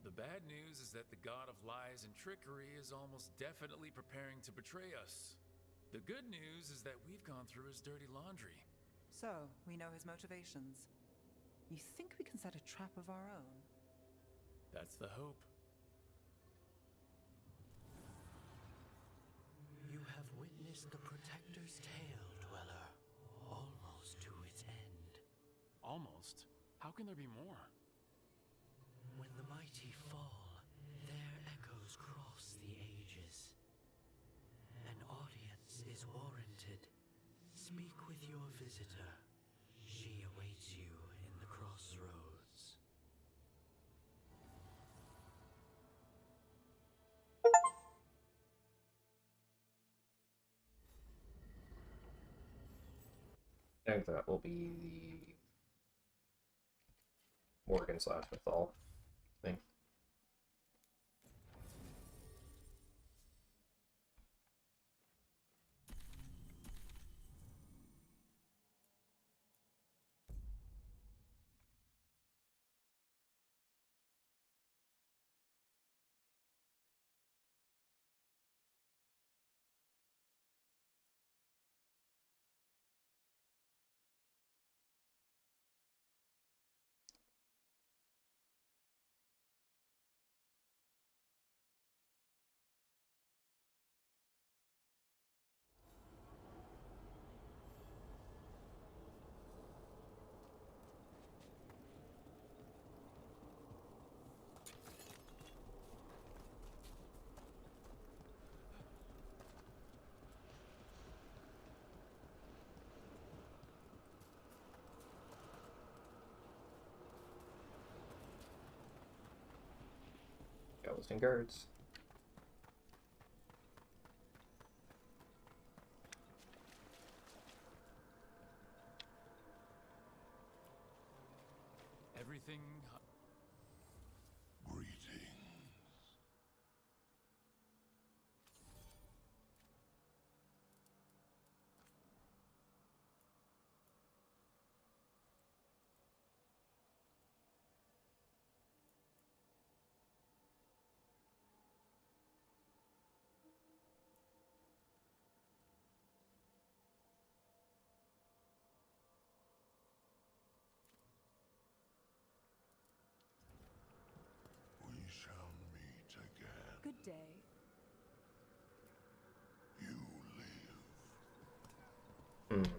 The bad news is that the god of lies and trickery is almost definitely preparing to betray us. The good news is that we've gone through his dirty laundry. So, we know his motivations. You think we can set a trap of our own? That's the hope. You have witnessed the Protector's tale, Dweller, almost to its end. Almost? How can there be more? When the mighty fall, their echoes cross the ages. An audience is warranted. Speak with your visitor. She awaits you in the crossroads. I think that will be the Morgan/Mythal thing. Skeleton guards. Everything... Greetings. We shall meet again. Good day. You live.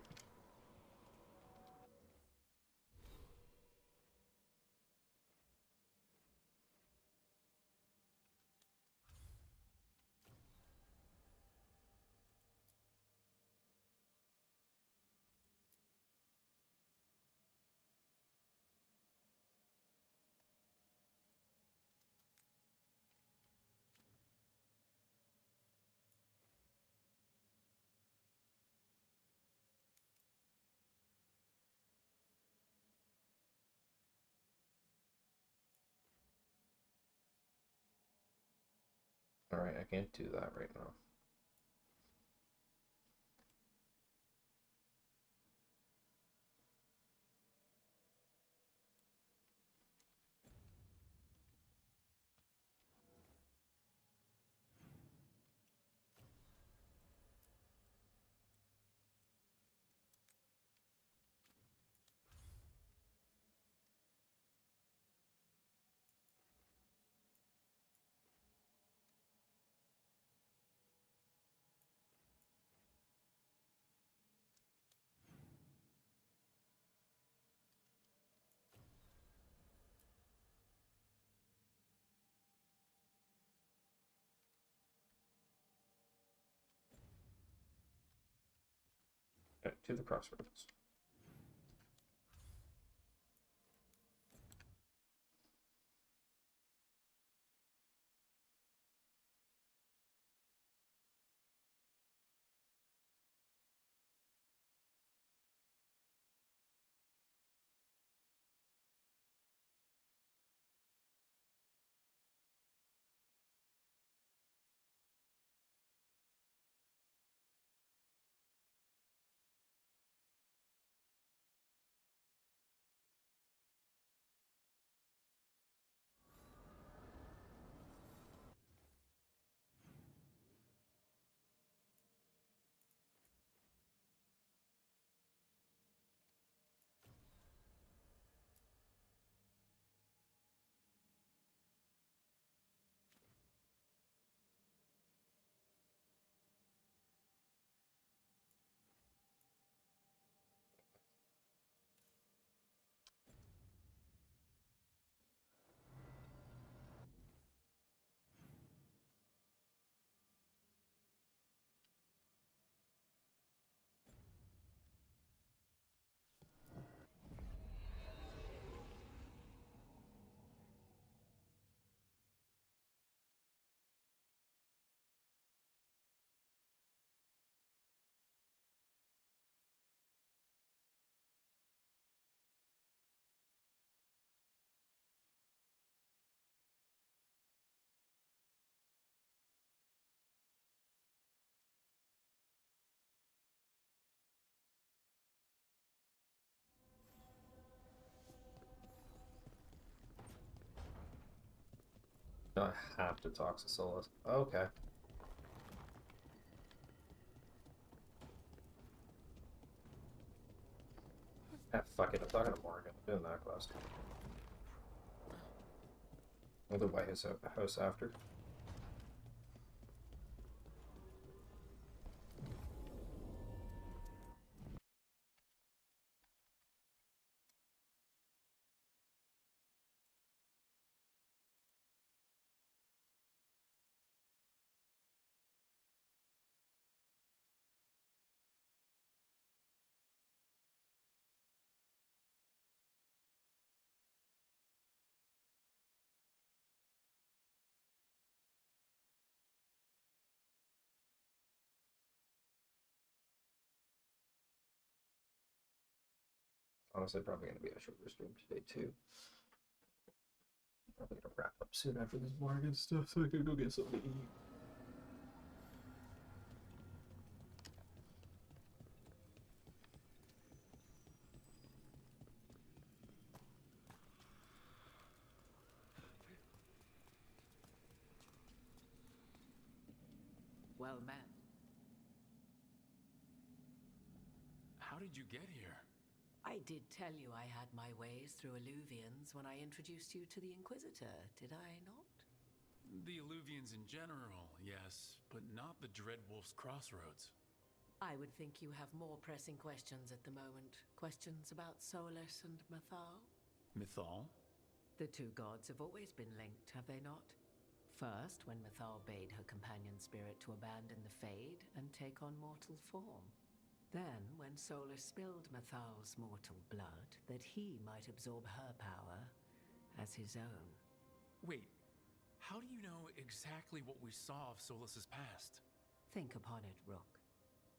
Right, I can't do that right now. Okay, to the crossroads. I have to talk to Solas. Okay. Ah, fuck it. I'm talking to Morgan. I'm doing that quest. Or the White House after. Honestly, probably going to be a shorter stream today, too. Probably going to wrap up soon after this Morgan stuff so I can go get something to eat. Well met. How did you get here? I did tell you I had my ways through Illuvians when I introduced you to the Inquisitor, did I not? The Illuvians in general, yes, but not the Dreadwolf's Crossroads. I would think you have more pressing questions at the moment. Questions about Solus and Mythal? Mythal? The two gods have always been linked, have they not? First, when Mythal bade her companion spirit to abandon the Fade and take on mortal form. Then, when Solus spilled Mythal's mortal blood, that he might absorb her power as his own. Wait, how do you know exactly what we saw of Solus's past? Think upon it, Rook.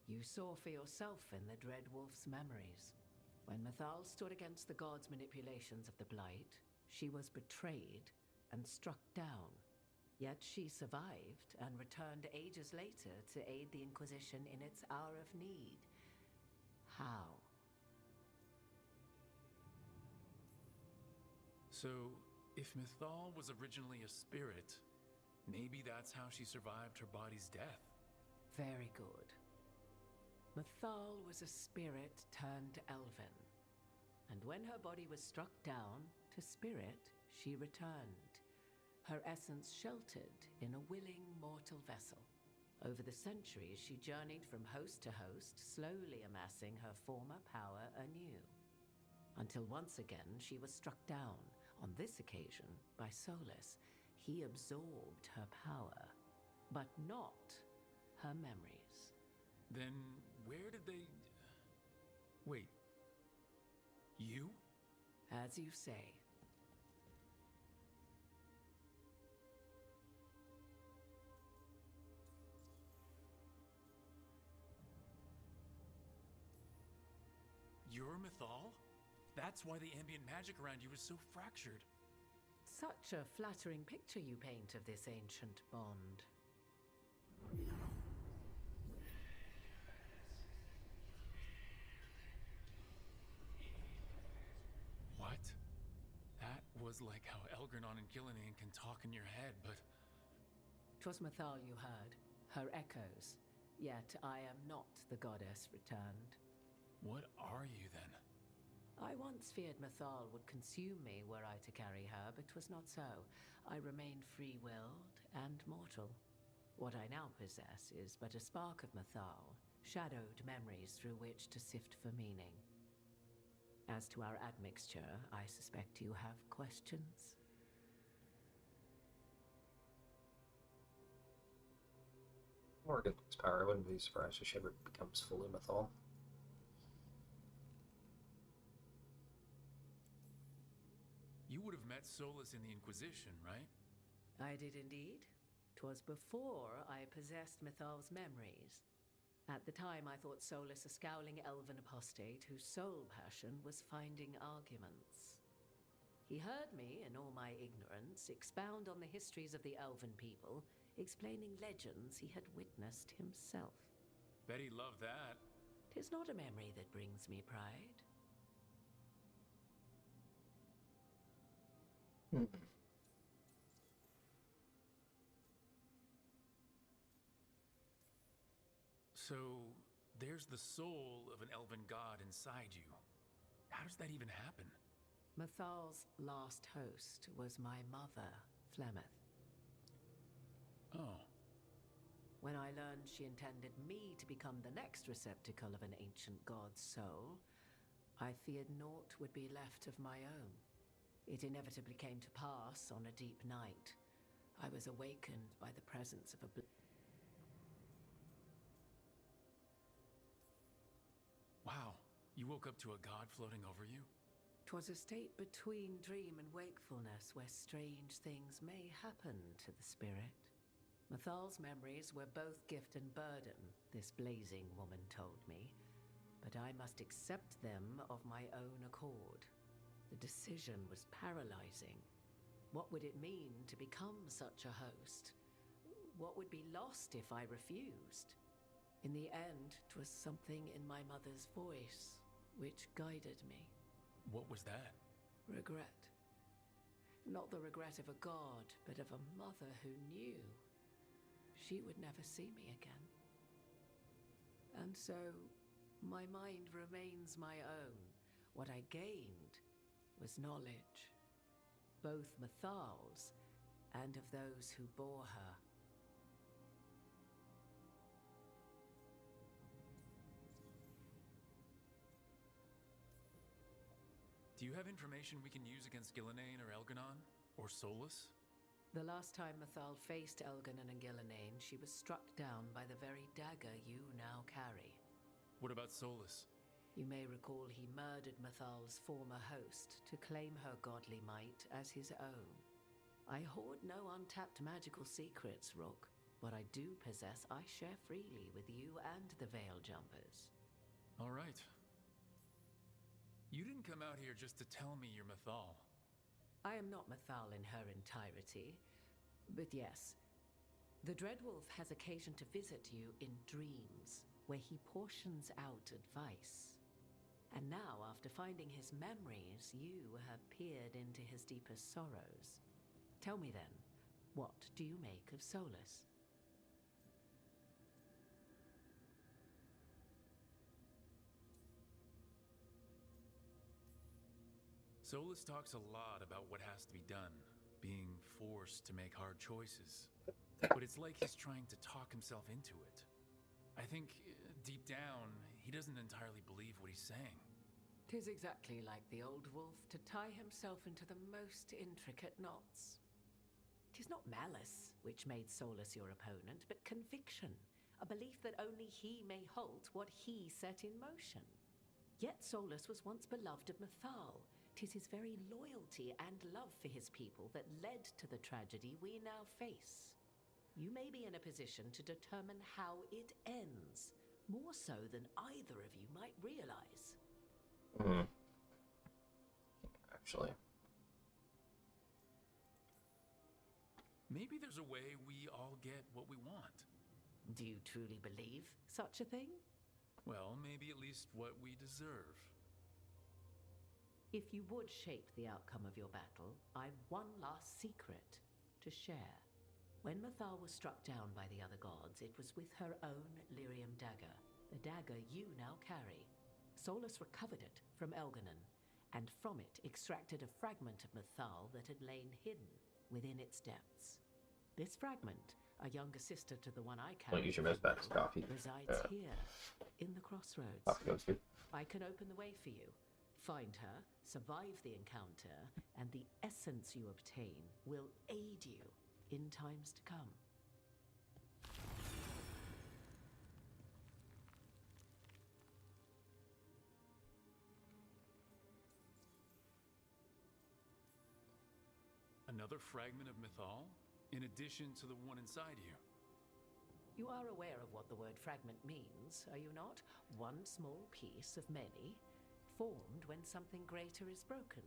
You saw for yourself in the Dreadwolf's memories. When Mythal stood against the gods' manipulations of the Blight, she was betrayed and struck down. Yet she survived and returned ages later to aid the Inquisition in its hour of need. How? So, if Mythal was originally a spirit, maybe that's how she survived her body's death. Very good. Mythal was a spirit turned elven. And when her body was struck down, to spirit, she returned. Her essence sheltered in a willing mortal vessel. Over the centuries, she journeyed from host to host, slowly amassing her former power anew. Until once again, she was struck down, on this occasion, by Solus. He absorbed her power, but not her memories. Then where did they... Wait. You? As you say. You're Mythal? That's why the ambient magic around you is so fractured. Such a flattering picture you paint of this ancient bond. What? That was like how Elgernon and Gillenane can talk in your head, but... 'Twas Mythal you heard, her echoes. Yet I am not the goddess returned. What are you then? I once feared Mythal would consume me were I to carry her, but 'twas not so. I remained free-willed and mortal. What I now possess is but a spark of Mythal, shadowed memories through which to sift for meaning. As to our admixture, I suspect you have questions. Morgan's power, I wouldn't be surprised if she ever becomes fully Mythal. You would have met Solus in the Inquisition, right? I did indeed. 'Twas before I possessed Mythal's memories. At the time, I thought Solus a scowling elven apostate whose sole passion was finding arguments. He heard me, in all my ignorance, expound on the histories of the elven people, explaining legends he had witnessed himself. Bet he loved that. 'Tis not a memory that brings me pride. So, there's the soul of an elven god inside you. How does that even happen? Mythal's last host was my mother, Flemeth. Oh. When I learned she intended me to become the next receptacle of an ancient god's soul, I feared naught would be left of my own. It inevitably came to pass on a deep night. I was awakened by the presence of a Wow, you woke up to a god floating over you? 'Twas a state between dream and wakefulness where strange things may happen to the spirit. Mythal's memories were both gift and burden, this blazing woman told me, but I must accept them of my own accord. The decision was paralyzing. What would it mean to become such a host? What would be lost if I refused? In the end, 'twas something in my mother's voice which guided me. What was that? Regret. Not the regret of a god, but of a mother who knew she would never see me again. And so, my mind remains my own. What I gained was knowledge, both Mythal's and of those who bore her. Do you have information we can use against Gillenane or Elgernon? Or Solus? The last time Mythal faced Elgernon and Gillenane, she was struck down by the very dagger you now carry. What about Solus? You may recall he murdered Mythal's former host to claim her godly might as his own. I hoard no untapped magical secrets, Rook. What I do possess, I share freely with you and the Veil Jumpers. All right. You didn't come out here just to tell me you're Mythal. I am not Mythal in her entirety. But yes, the Dreadwolf has occasion to visit you in dreams, where he portions out advice. And now, after finding his memories, you have peered into his deepest sorrows. Tell me then, what do you make of Solus? Solus talks a lot about what has to be done, being forced to make hard choices. But it's like he's trying to talk himself into it. I think, deep down, he doesn't entirely believe what he's saying. 'Tis exactly like the old wolf to tie himself into the most intricate knots. 'Tis not malice which made Solus your opponent, but conviction, a belief that only he may halt what he set in motion. Yet Solus was once beloved of Mythal. 'Tis his very loyalty and love for his people that led to the tragedy we now face. You may be in a position to determine how it ends, more so than either of you might realize. Actually. Maybe there's a way we all get what we want. Do you truly believe such a thing? Well, maybe at least what we deserve. If you would shape the outcome of your battle, I've one last secret to share. When Mythal was struck down by the other gods, it was with her own Lyrium dagger, the dagger you now carry. Solus recovered it from Elganon, and from it extracted a fragment of Mythal that had lain hidden within its depths. This fragment, a younger sister to the one I carry, Don't use your mouse back as coffee. resides here, in the crossroads. Coffee goes good. I can open the way for you. Find her, survive the encounter, and the essence you obtain will aid you in times to come. Another fragment of Mythal? In addition to the one inside you? You are aware of what the word fragment means, are you not? One small piece of many, formed when something greater is broken.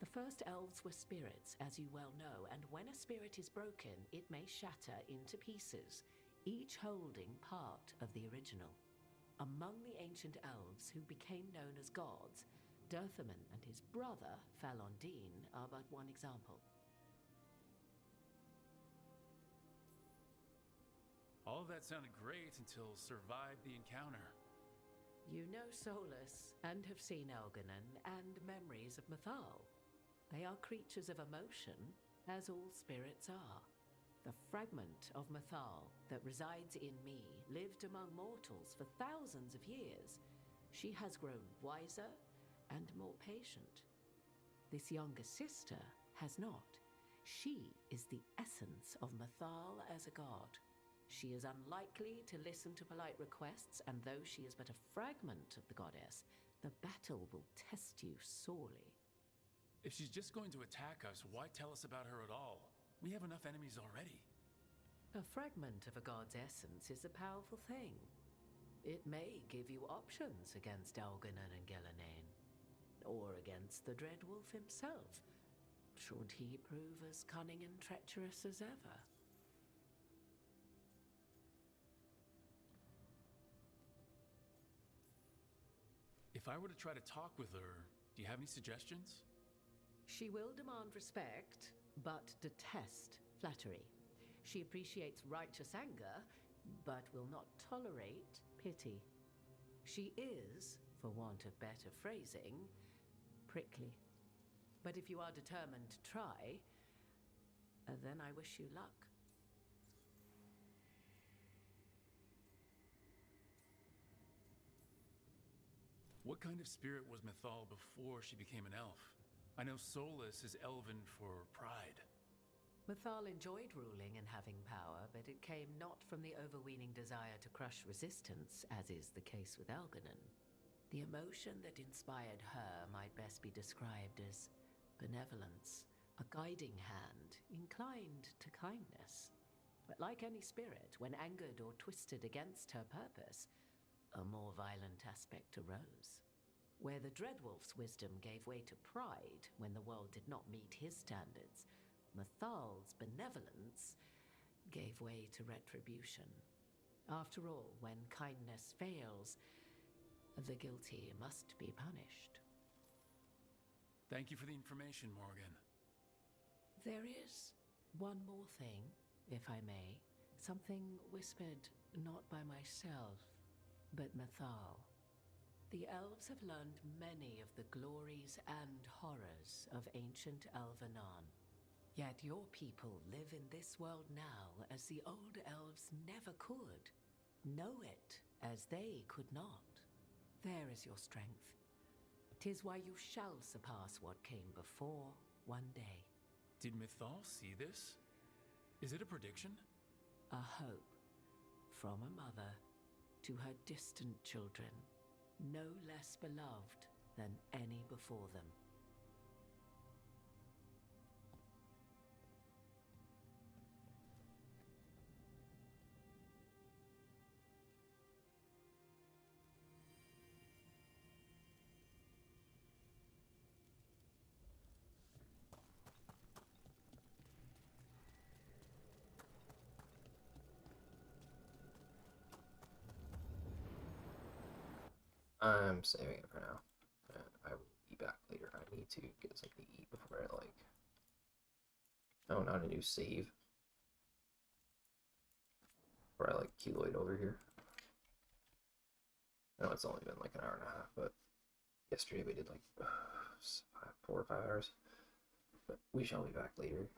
The first elves were spirits, as you well know, and when a spirit is broken, it may shatter into pieces, each holding part of the original. Among the ancient elves who became known as gods, Durthaman and his brother, Falondine, are but one example. All of that sounded great until survived the encounter. You know Solus, and have seen Elganon, and memories of Mythal. They are creatures of emotion, as all spirits are. The fragment of Mythal that resides in me lived among mortals for thousands of years. She has grown wiser and more patient. This younger sister has not. She is the essence of Mythal as a god. She is unlikely to listen to polite requests, and though she is but a fragment of the goddess, the battle will test you sorely. If she's just going to attack us, why tell us about her at all? We have enough enemies already. A fragment of a god's essence is a powerful thing. It may give you options against Elganon and Gellanane, or against the Dreadwolf himself, should he prove as cunning and treacherous as ever. If I were to try to talk with her, do you have any suggestions? She will demand respect, but detest flattery. She appreciates righteous anger, but will not tolerate pity. She is, for want of better phrasing, prickly. But if you are determined to try, then I wish you luck. What kind of spirit was Mythal before she became an elf? I know Solus is elven for pride. Mythal enjoyed ruling and having power, but it came not from the overweening desire to crush resistance, as is the case with Elganon. The emotion that inspired her might best be described as benevolence, a guiding hand, inclined to kindness. But like any spirit, when angered or twisted against her purpose, a more violent aspect arose. Where the Dreadwolf's wisdom gave way to pride when the world did not meet his standards, Mathal's benevolence gave way to retribution. After all, when kindness fails, the guilty must be punished. Thank you for the information, Morgan. There is one more thing, if I may. Something whispered not by myself, but Mathal. The elves have learned many of the glories and horrors of ancient Elvenon. Yet your people live in this world now as the old elves never could. Know it as they could not. There is your strength. 'Tis why you shall surpass what came before one day. Did Mythal see this? Is it a prediction? A hope from a mother to her distant children, no less beloved than any before them. I'm saving it for now. I will be back later. I need to get something to eat before I like... Oh, not a new save. Before I like keloid over here. I know it's only been like an hour and a half, but yesterday we did like 4 or 5 hours. But we shall be back later.